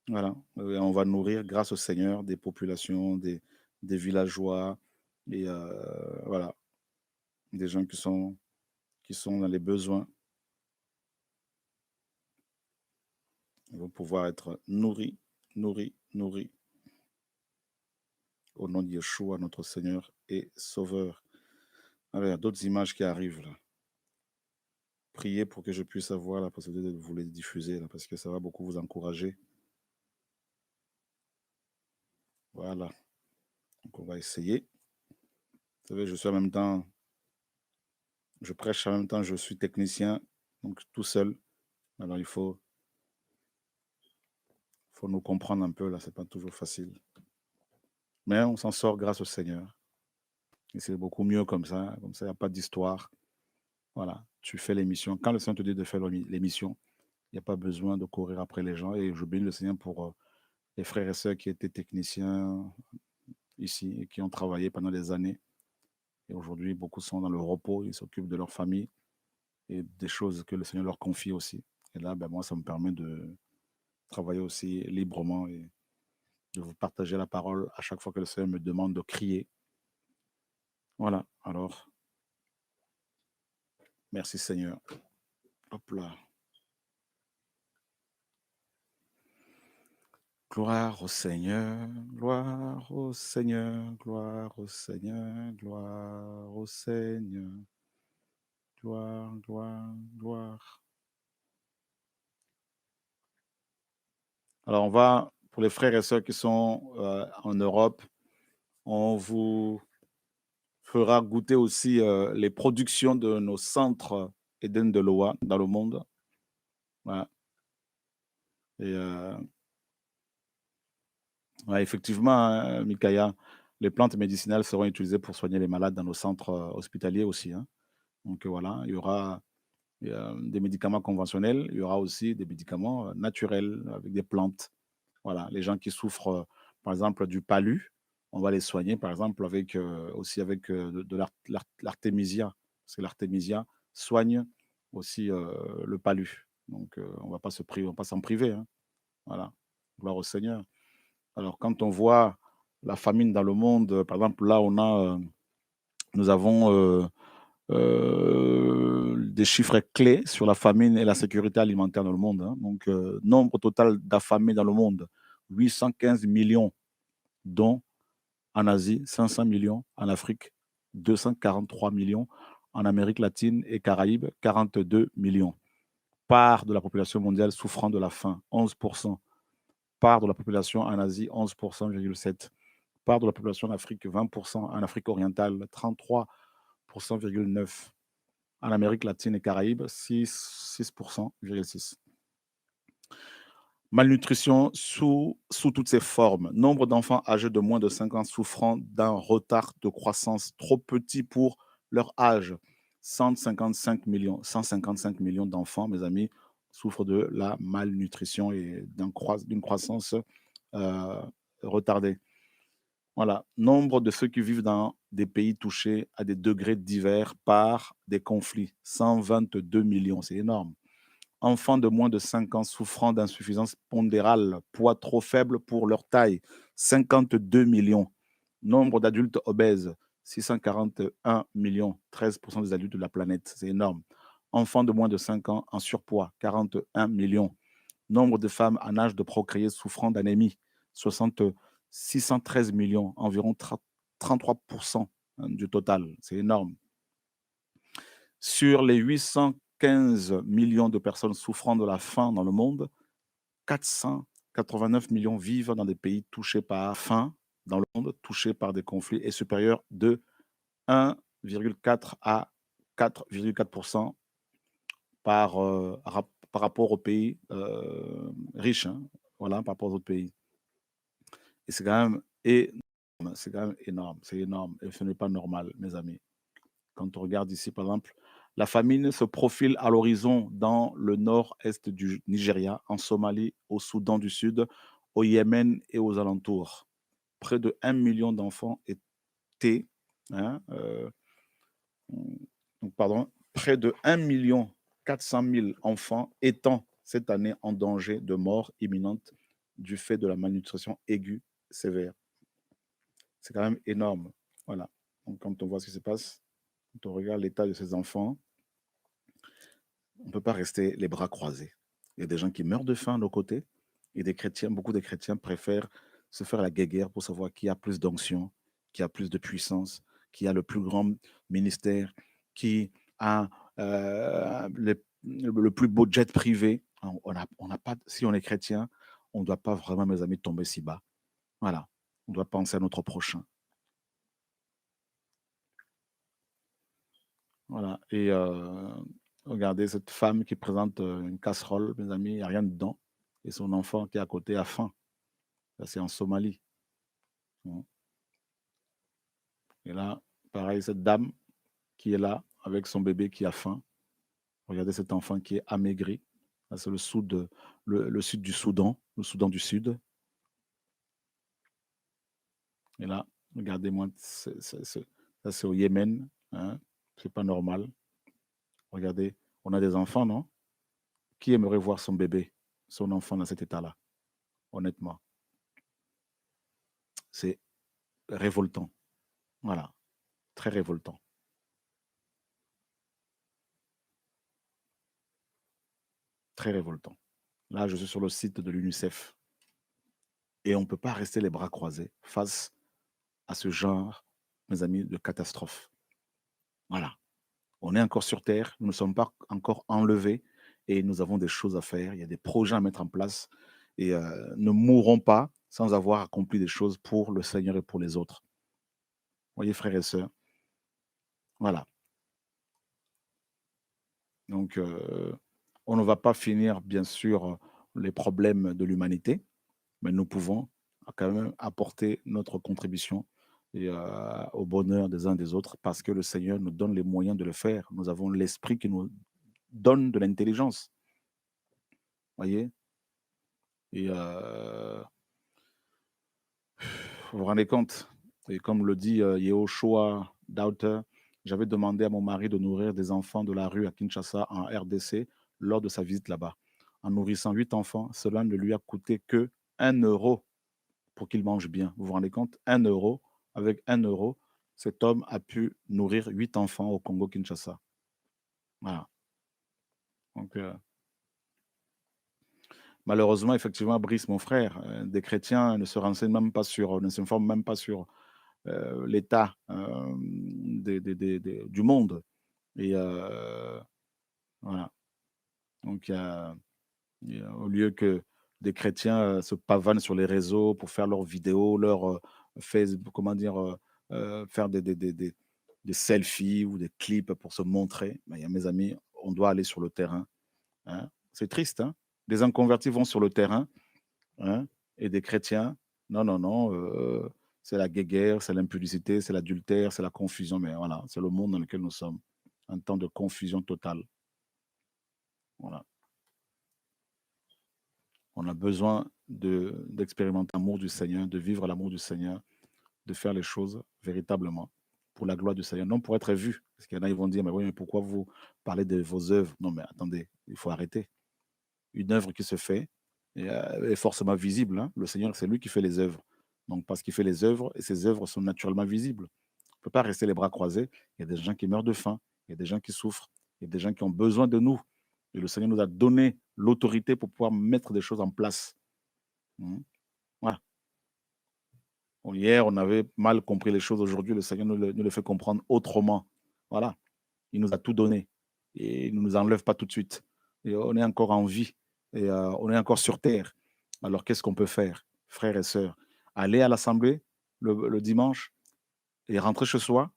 Voilà. Et on va nourrir, grâce au Seigneur, des populations, des villageois, et voilà, des gens qui sont dans les besoins. Ils vont pouvoir être nourris, nourris, nourris, au nom de Yeshua, notre Seigneur et Sauveur. Alors, il y a d'autres images qui arrivent là. Priez pour que je puisse avoir la possibilité de vous les diffuser là, parce que ça va beaucoup vous encourager. Voilà. Donc, on va essayer. Vous savez, je suis en même temps, je prêche en même temps, je suis technicien, donc tout seul. Alors, il faut nous comprendre un peu là, c'est pas toujours facile. Mais on s'en sort grâce au Seigneur. Et c'est beaucoup mieux comme ça. Comme ça, il n'y a pas d'histoire. Voilà. Tu fais l'émission. Quand le Seigneur te dit de faire l'émission, il n'y a pas besoin de courir après les gens. Et je bénis le Seigneur pour les frères et sœurs qui étaient techniciens ici et qui ont travaillé pendant des années. Et aujourd'hui, beaucoup sont dans le repos, ils s'occupent de leur famille et des choses que le Seigneur leur confie aussi. Et là, ben, moi, ça me permet de travailler aussi librement et de vous partager la parole à chaque fois que le Seigneur me demande de crier. Voilà, alors, merci Seigneur. Hop là. Gloire au Seigneur, gloire au Seigneur, gloire au Seigneur, gloire au Seigneur, gloire, gloire, gloire. Alors, on va, pour les frères et sœurs qui sont en Europe, on vous fera goûter aussi les productions de nos centres Eden de Loa dans le monde. Voilà. Et ouais, effectivement, hein, Mikaya, les plantes médicinales seront utilisées pour soigner les malades dans nos centres hospitaliers aussi, hein. Donc voilà, il y aura des médicaments conventionnels, il y aura aussi des médicaments naturels avec des plantes. Voilà, les gens qui souffrent, par exemple, du palu, on va les soigner, par exemple, avec, aussi avec de l'artémisia, parce que l'artémisia soigne aussi le palu. Donc, on va pas se priver, on va pas s'en priver, hein. Voilà, gloire au Seigneur. Alors, quand on voit la famine dans le monde, par exemple, là, nous avons des chiffres clés sur la famine et la sécurité alimentaire dans le monde, hein. Donc, nombre total d'affamés dans le monde, 815 millions, dont en Asie, 500 millions, en Afrique, 243 millions, en Amérique latine et Caraïbes, 42 millions. Part de la population mondiale souffrant de la faim, 11%. Part de la population en Asie, 11,7%. Part de la population en Afrique, 20%. En Afrique orientale, 33,9%. En Amérique latine et Caraïbes, 6,6%. Malnutrition sous toutes ses formes. Nombre d'enfants âgés de moins de 5 ans souffrant d'un retard de croissance trop petit pour leur âge. 155 millions d'enfants, mes amis, souffrent de la malnutrition et d'une croissance euh, retardée. Voilà. Nombre de ceux qui vivent dans des pays touchés à des degrés divers par des conflits. 122 millions, c'est énorme. Enfants de moins de 5 ans souffrant d'insuffisance pondérale, poids trop faible pour leur taille, 52 millions. Nombre d'adultes obèses, 641 millions, 13% des adultes de la planète, c'est énorme. Enfants de moins de 5 ans en surpoids, 41 millions. Nombre de femmes en âge de procréer souffrant d'anémie, 613 millions, environ 33% du total, c'est énorme. Sur les 815 millions de personnes souffrant de la faim dans le monde, 489 millions vivent dans des pays touchés par faim dans le monde, touchés par des conflits et supérieurs de 1,4 à 4,4% par rapport aux pays riches, hein, voilà, par rapport aux autres pays. Et c'est quand même énorme, c'est quand même énorme, c'est énorme. Et ce n'est pas normal, mes amis. Quand on regarde ici, par exemple, la famine se profile à l'horizon dans le nord-est du Nigeria, en Somalie, au Soudan du Sud, au Yémen et aux alentours. Près de 1 million d'enfants étaient, hein, donc, pardon, près de 1,4 million enfants étant cette année en danger de mort imminente du fait de la malnutrition aiguë sévère. C'est quand même énorme. Voilà. Donc, quand on voit ce qui se passe, quand on regarde l'état de ces enfants, on ne peut pas rester les bras croisés. Il y a des gens qui meurent de faim à nos côtés et des chrétiens, beaucoup de chrétiens préfèrent se faire la guéguerre pour savoir qui a plus d'onction, qui a plus de puissance, qui a le plus grand ministère, qui a le plus beau jet privé. On n'a pas, si on est chrétien, on ne doit pas vraiment, mes amis, tomber si bas. Voilà. On doit penser à notre prochain. Voilà. Et regardez cette femme qui présente une casserole, mes amis, il n'y a rien dedans. Et son enfant qui est à côté a faim. Ça, c'est en Somalie. Hein. Et là, pareil, cette dame qui est là avec son bébé qui a faim. Regardez cet enfant qui est amaigri. Là, c'est le sud du Soudan, le Soudan du Sud. Et là, regardez-moi, ça c'est au Yémen. Hein. C'est pas normal. Regardez, on a des enfants, non? Qui aimerait voir son bébé, son enfant dans cet état-là, honnêtement? C'est révoltant. Voilà, très révoltant. Très révoltant. Là, je suis sur le site de l'UNICEF et on ne peut pas rester les bras croisés face à ce genre, mes amis, de catastrophe. Voilà. On est encore sur Terre, nous ne sommes pas encore enlevés et nous avons des choses à faire. Il y a des projets à mettre en place et ne mourront pas sans avoir accompli des choses pour le Seigneur et pour les autres. Voyez, frères et sœurs, voilà. Donc, on ne va pas finir, bien sûr, les problèmes de l'humanité, mais nous pouvons quand même apporter notre contribution et au bonheur des uns des autres parce que le Seigneur nous donne les moyens de le faire. Nous avons l'Esprit qui nous donne de l'intelligence, voyez? Et vous vous rendez compte? Et comme le dit, Yehoshua Dauter, j'avais demandé à mon mari de nourrir des enfants de la rue à Kinshasa, en RDC, lors de sa visite là-bas. En nourrissant 8 enfants, cela ne lui a coûté que 1 € pour qu'il mange bien. Vous vous rendez compte? 1 €. Avec 1 €, cet homme a pu nourrir 8 enfants au Congo-Kinshasa. Voilà. Donc, malheureusement, effectivement, Brice, mon frère, des chrétiens ne se renseignent même pas sur, ne s'informent même pas sur l'état du monde. Et voilà. Donc, au lieu que des chrétiens se pavanent sur les réseaux pour faire leurs vidéos, leurs Facebook, comment dire, faire des selfies ou des clips pour se montrer, ben, il y a mes amis, on doit aller sur le terrain. Hein. C'est triste, hein. Des inconvertis vont sur le terrain, hein, et des chrétiens, non, non, non, c'est la guéguerre, c'est l'impudicité, c'est l'adultère, c'est la confusion, mais voilà, c'est le monde dans lequel nous sommes. Un temps de confusion totale. Voilà. On a besoin d'expérimenter l'amour du Seigneur, de vivre l'amour du Seigneur, de faire les choses véritablement pour la gloire du Seigneur, non pour être vu. Parce qu'il y en a, ils vont dire, mais oui, mais pourquoi vous parlez de vos œuvres? Non, mais attendez, il faut arrêter. Une œuvre qui se fait est forcément visible, hein. Le Seigneur, c'est lui qui fait les œuvres. Donc, parce qu'il fait les œuvres, et ces œuvres sont naturellement visibles. On ne peut pas rester les bras croisés. Il y a des gens qui meurent de faim, il y a des gens qui souffrent, il y a des gens qui ont besoin de nous. Et le Seigneur nous a donné l'autorité pour pouvoir mettre des choses en place. Mhm. Voilà. Bon, hier, on avait mal compris les choses. Aujourd'hui, le Seigneur nous le fait comprendre autrement. Voilà. Il nous a tout donné et il ne nous enlève pas tout de suite. Et on est encore en vie et on est encore sur terre. Alors, qu'est-ce qu'on peut faire, frères et sœurs? Aller à l'assemblée le dimanche et rentrer chez soi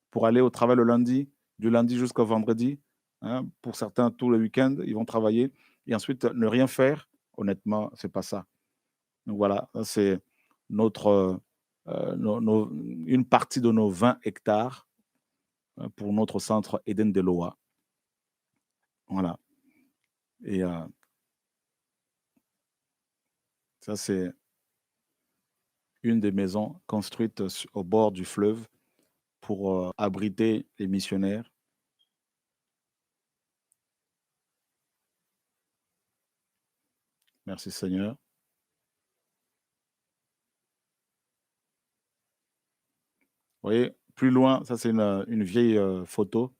pour aller au travail le lundi, du lundi jusqu'au vendredi. Hein. Pour certains, tout le week-end, ils vont travailler et ensuite ne rien faire. Honnêtement, c'est pas ça. Donc voilà, ça, c'est notre, une partie de nos 20 hectares pour notre centre Eden de Loa. Voilà. Et ça, c'est une des maisons construites au bord du fleuve pour abriter les missionnaires. Merci Seigneur. Vous voyez, plus loin, ça c'est une vieille photo. Vous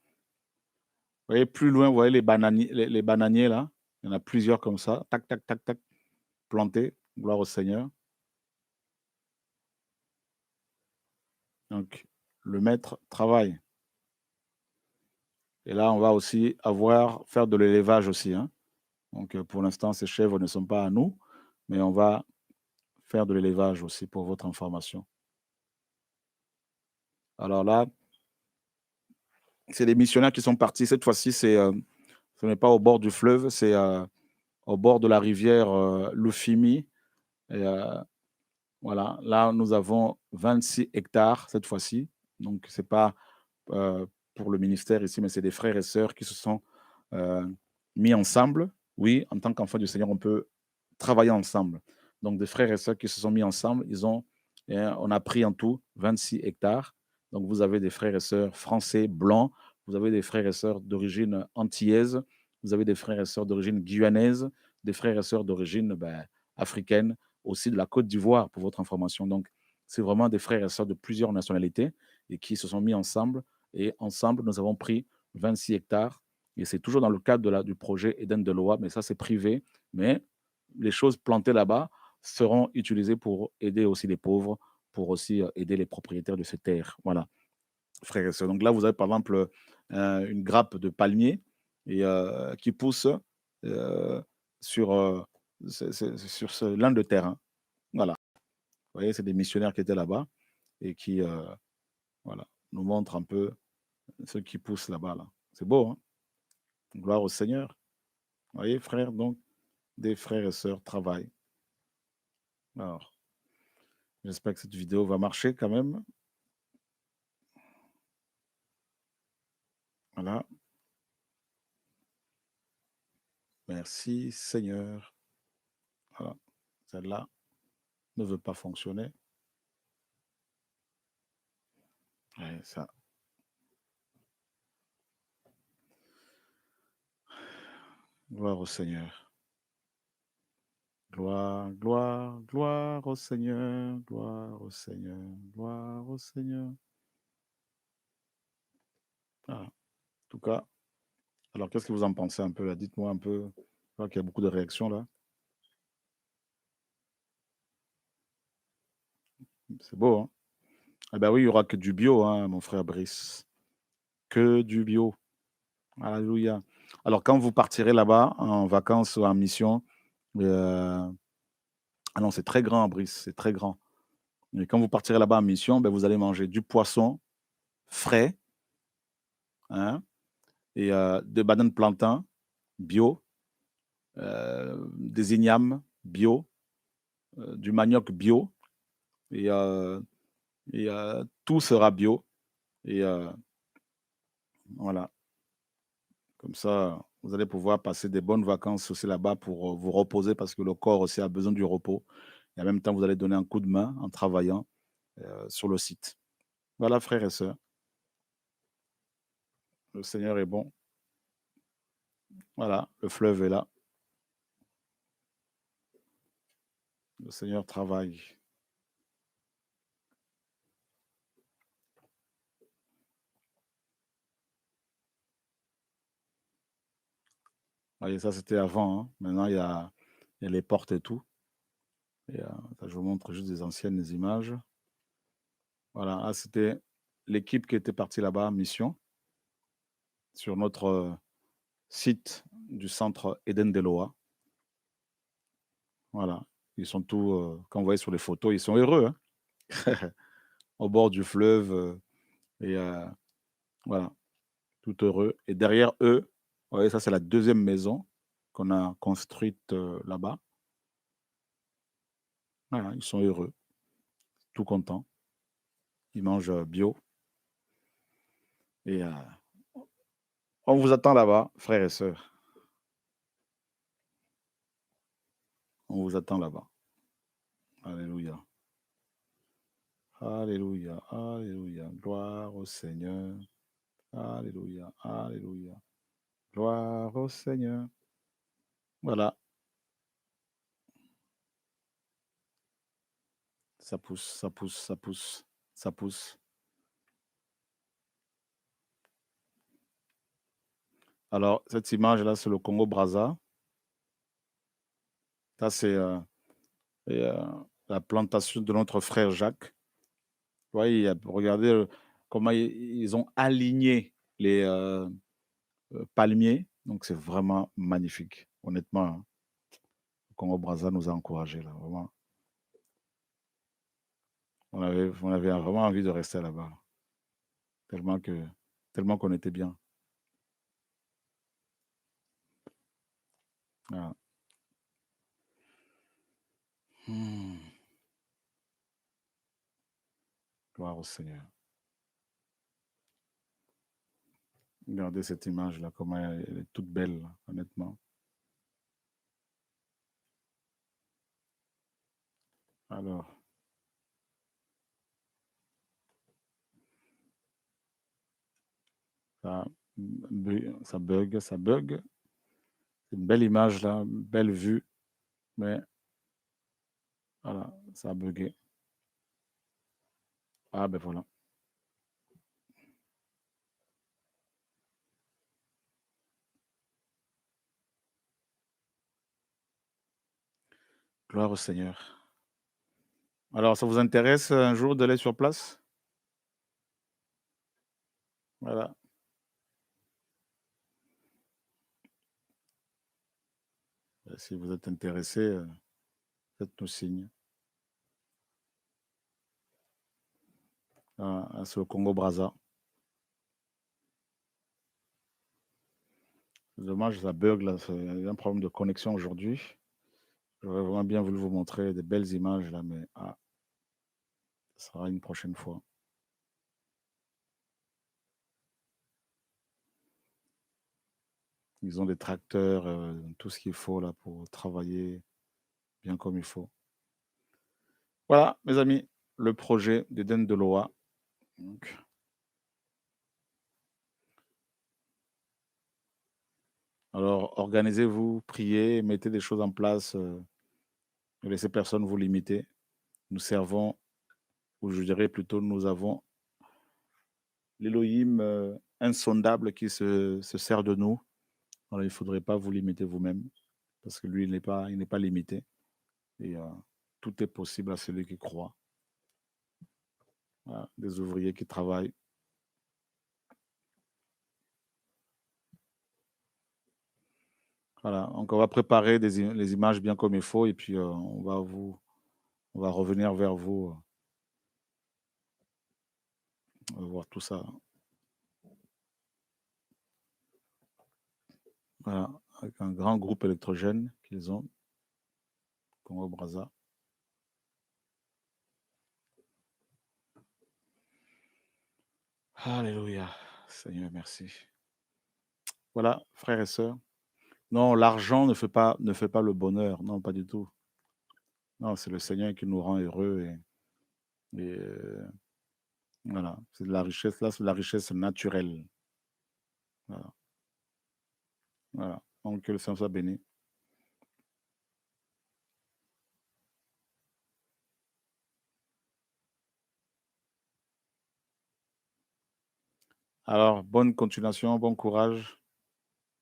voyez, plus loin, vous voyez les bananiers là. Il y en a plusieurs comme ça. Tac, tac, tac, tac, plantés. Gloire au Seigneur. Donc, le maître travaille. Et là, on va aussi faire de l'élevage aussi. Hein. Donc, pour l'instant, ces chèvres ne sont pas à nous, mais on va faire de l'élevage aussi pour votre information. Alors là, c'est des missionnaires qui sont partis. Cette fois-ci, ce n'est pas au bord du fleuve, c'est au bord de la rivière Lufimi. Et, voilà, là, nous avons 26 hectares cette fois-ci. Donc, ce n'est pas pour le ministère ici, mais c'est des frères et sœurs qui se sont euh, mis ensemble. Oui, en tant qu'enfants du Seigneur, on peut travailler ensemble. Donc, des frères et sœurs qui se sont mis ensemble, on a pris en tout 26 hectares. Donc, vous avez des frères et sœurs français blancs, vous avez des frères et sœurs d'origine antillaise, vous avez des frères et sœurs d'origine guyanaise, des frères et sœurs d'origine africaine, aussi de la Côte d'Ivoire, pour votre information. Donc, c'est vraiment des frères et sœurs de plusieurs nationalités et qui se sont mis ensemble. Et ensemble, nous avons pris 26 hectares. Et c'est toujours dans le cadre du projet Eden de Loa, mais ça, c'est privé. Mais les choses plantées là-bas seront utilisées pour aider aussi les pauvres, pour aussi aider les propriétaires de ces terres. Voilà, frères et sœurs. Donc là, vous avez par exemple une grappe de palmier qui pousse euh, sur c'est sur ce l'un de terrain. Voilà. Vous voyez, c'est des missionnaires qui étaient là-bas et qui, voilà, nous montrent un peu ce qui pousse là-bas, là. C'est beau, hein? Gloire au Seigneur. Vous voyez, frères, donc des frères et sœurs travaillent. Alors, j'espère que cette vidéo va marcher quand même. Voilà. Merci Seigneur. Voilà. Celle-là ne veut pas fonctionner. Ouais, ça. Gloire au Seigneur. Gloire, gloire, gloire au Seigneur. Gloire au Seigneur. Gloire au Seigneur. Voilà. En tout cas, alors qu'est-ce que vous en pensez un peu là? Dites-moi un peu. Je vois qu'il y a beaucoup de réactions là. C'est beau, hein? Eh ben oui, il y aura que du bio, hein, mon frère Brice. Que du bio. Alléluia. Alors, quand vous partirez là-bas, en vacances ou en mission, ah non, c'est très grand, Brice, c'est très grand. Et quand vous partirez là-bas en mission, ben, vous allez manger du poisson frais, hein, et des bananes plantains bio, des ignames bio, du manioc bio, et, tout sera bio. Et voilà, comme ça, vous allez pouvoir passer des bonnes vacances aussi là-bas pour vous reposer parce que le corps aussi a besoin du repos. Et en même temps, vous allez donner un coup de main en travaillant sur le site. Voilà, frères et sœurs, le Seigneur est bon. Voilà, le fleuve est là. Le Seigneur travaille. Voyez, ça, c'était avant, hein. Maintenant, il y a les portes et tout. Et, je vous montre juste des anciennes images. Voilà, ah, c'était l'équipe qui était partie là-bas en mission sur notre site du centre Eden Deloa. Voilà, ils sont tous, quand vous voyez sur les photos, ils sont heureux, hein, au bord du fleuve, et voilà, tout heureux. Et derrière eux, vous voyez, ça, c'est la deuxième maison qu'on a construite là-bas. Voilà, ils sont heureux, tout contents. Ils mangent bio. Et on vous attend là-bas, frères et sœurs. On vous attend là-bas. Alléluia. Alléluia. Alléluia. Gloire au Seigneur. Alléluia. Alléluia. Gloire au Seigneur. Voilà. Ça pousse, ça pousse, ça pousse, ça pousse. Alors, cette image-là, c'est le Congo-Brazza. Ça, c'est et, la plantation de notre frère Jacques. Vous voyez, regardez comment ils ont aligné les palmiers. Donc, c'est vraiment magnifique. Honnêtement, hein, le Congo-Brazza nous a encouragés, là, vraiment. On avait vraiment envie de rester là-bas, tellement que, tellement qu'on était bien. Voilà. Hmm. Gloire au Seigneur. Regardez cette image-là, comment elle est toute belle, là, honnêtement. Alors, ça, ça bug, ça bug. C'est une belle image là, une belle vue, mais voilà, ça a bugué. Ah ben voilà. Gloire au Seigneur. Alors, ça vous intéresse un jour d'aller sur place? Voilà. Si vous êtes intéressé, faites-nous signe. C'est au Congo-Brazza. C'est dommage, ça bug là. Il y a un problème de connexion aujourd'hui. J'aurais vraiment bien voulu vous montrer des belles images là, mais ça sera une prochaine fois. Ils ont des tracteurs, tout ce qu'il faut là pour travailler bien comme il faut. Voilà, mes amis, le projet d'Eden Deloa. Donc, alors, organisez-vous, priez, mettez des choses en place, ne laissez personne vous limiter. Nous servons, ou je dirais plutôt, nous avons l'Élohim insondable qui se sert de nous. Alors, il ne faudrait pas vous limiter vous-même, parce que lui, il n'est pas limité. Et tout est possible à celui qui croit. Voilà, des ouvriers qui travaillent. Voilà, donc on va préparer les images bien comme il faut et puis on va revenir vers vous, on va voir tout ça. Voilà, avec un grand groupe électrogène qu'ils ont, Congo Brazza. Alléluia, Seigneur, merci. Voilà, frères et sœurs. Non, l'argent ne fait pas le bonheur, non, pas du tout. Non, c'est le Seigneur qui nous rend heureux et voilà, c'est de la richesse, là, c'est de la richesse naturelle. Voilà, voilà. Donc que le Seigneur soit béni. Alors, bonne continuation, bon courage.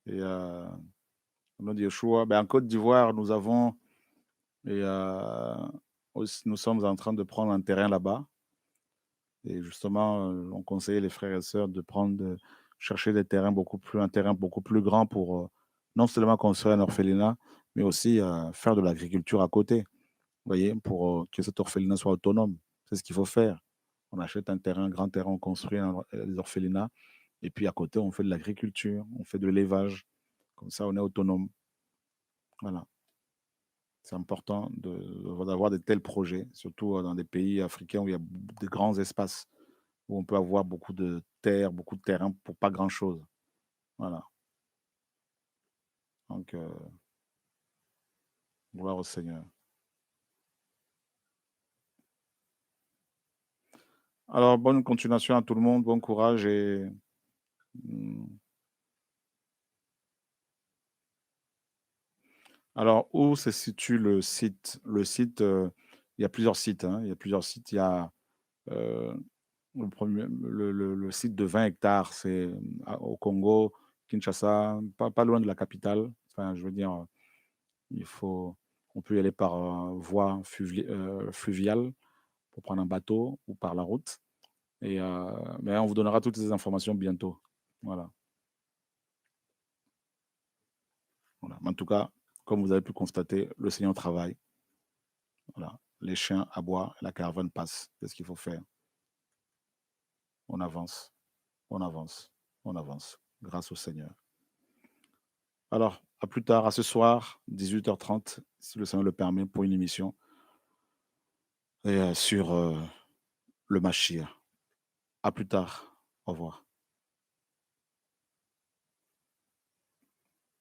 Et au nom de Yeshua, ben, en Côte d'Ivoire, nous avons, et nous sommes en train de prendre un terrain là-bas. Et justement, on conseillait les frères et sœurs de chercher un terrain beaucoup plus grand pour non seulement construire un orphelinat, mais aussi faire de l'agriculture à côté. Vous voyez, pour que cet orphelinat soit autonome. C'est ce qu'il faut faire. On achète un terrain, un grand terrain, on construit des orphelinats. Et puis à côté, on fait de l'agriculture, on fait de l'élevage. Comme ça, on est autonome. Voilà. C'est important d'avoir de tels projets, surtout dans des pays africains où il y a de grands espaces, où on peut avoir beaucoup de terres, beaucoup de terrain pour pas grand-chose. Voilà. Donc, gloire au Seigneur. Alors, bonne continuation à tout le monde, bon courage et hmm, alors, où se situe le site? Le site, il y a plusieurs sites, hein. Il y a plusieurs sites. Il y a euh, le site de 20 hectares, c'est au Congo, Kinshasa, pas loin de la capitale. Enfin, je veux dire, il faut, on peut y aller par voie fluviale pour prendre un bateau ou par la route. Mais on vous donnera toutes ces informations bientôt. Voilà. Voilà. Mais en tout cas, comme vous avez pu constater, le Seigneur travaille. Voilà. Les chiens aboient, la caravane passe. C'est ce qu'il faut faire. On avance, on avance, on avance. Grâce au Seigneur. Alors, à plus tard, à ce soir, 18h30, si le Seigneur le permet, pour une émission et sur le Machir. À plus tard. Au revoir.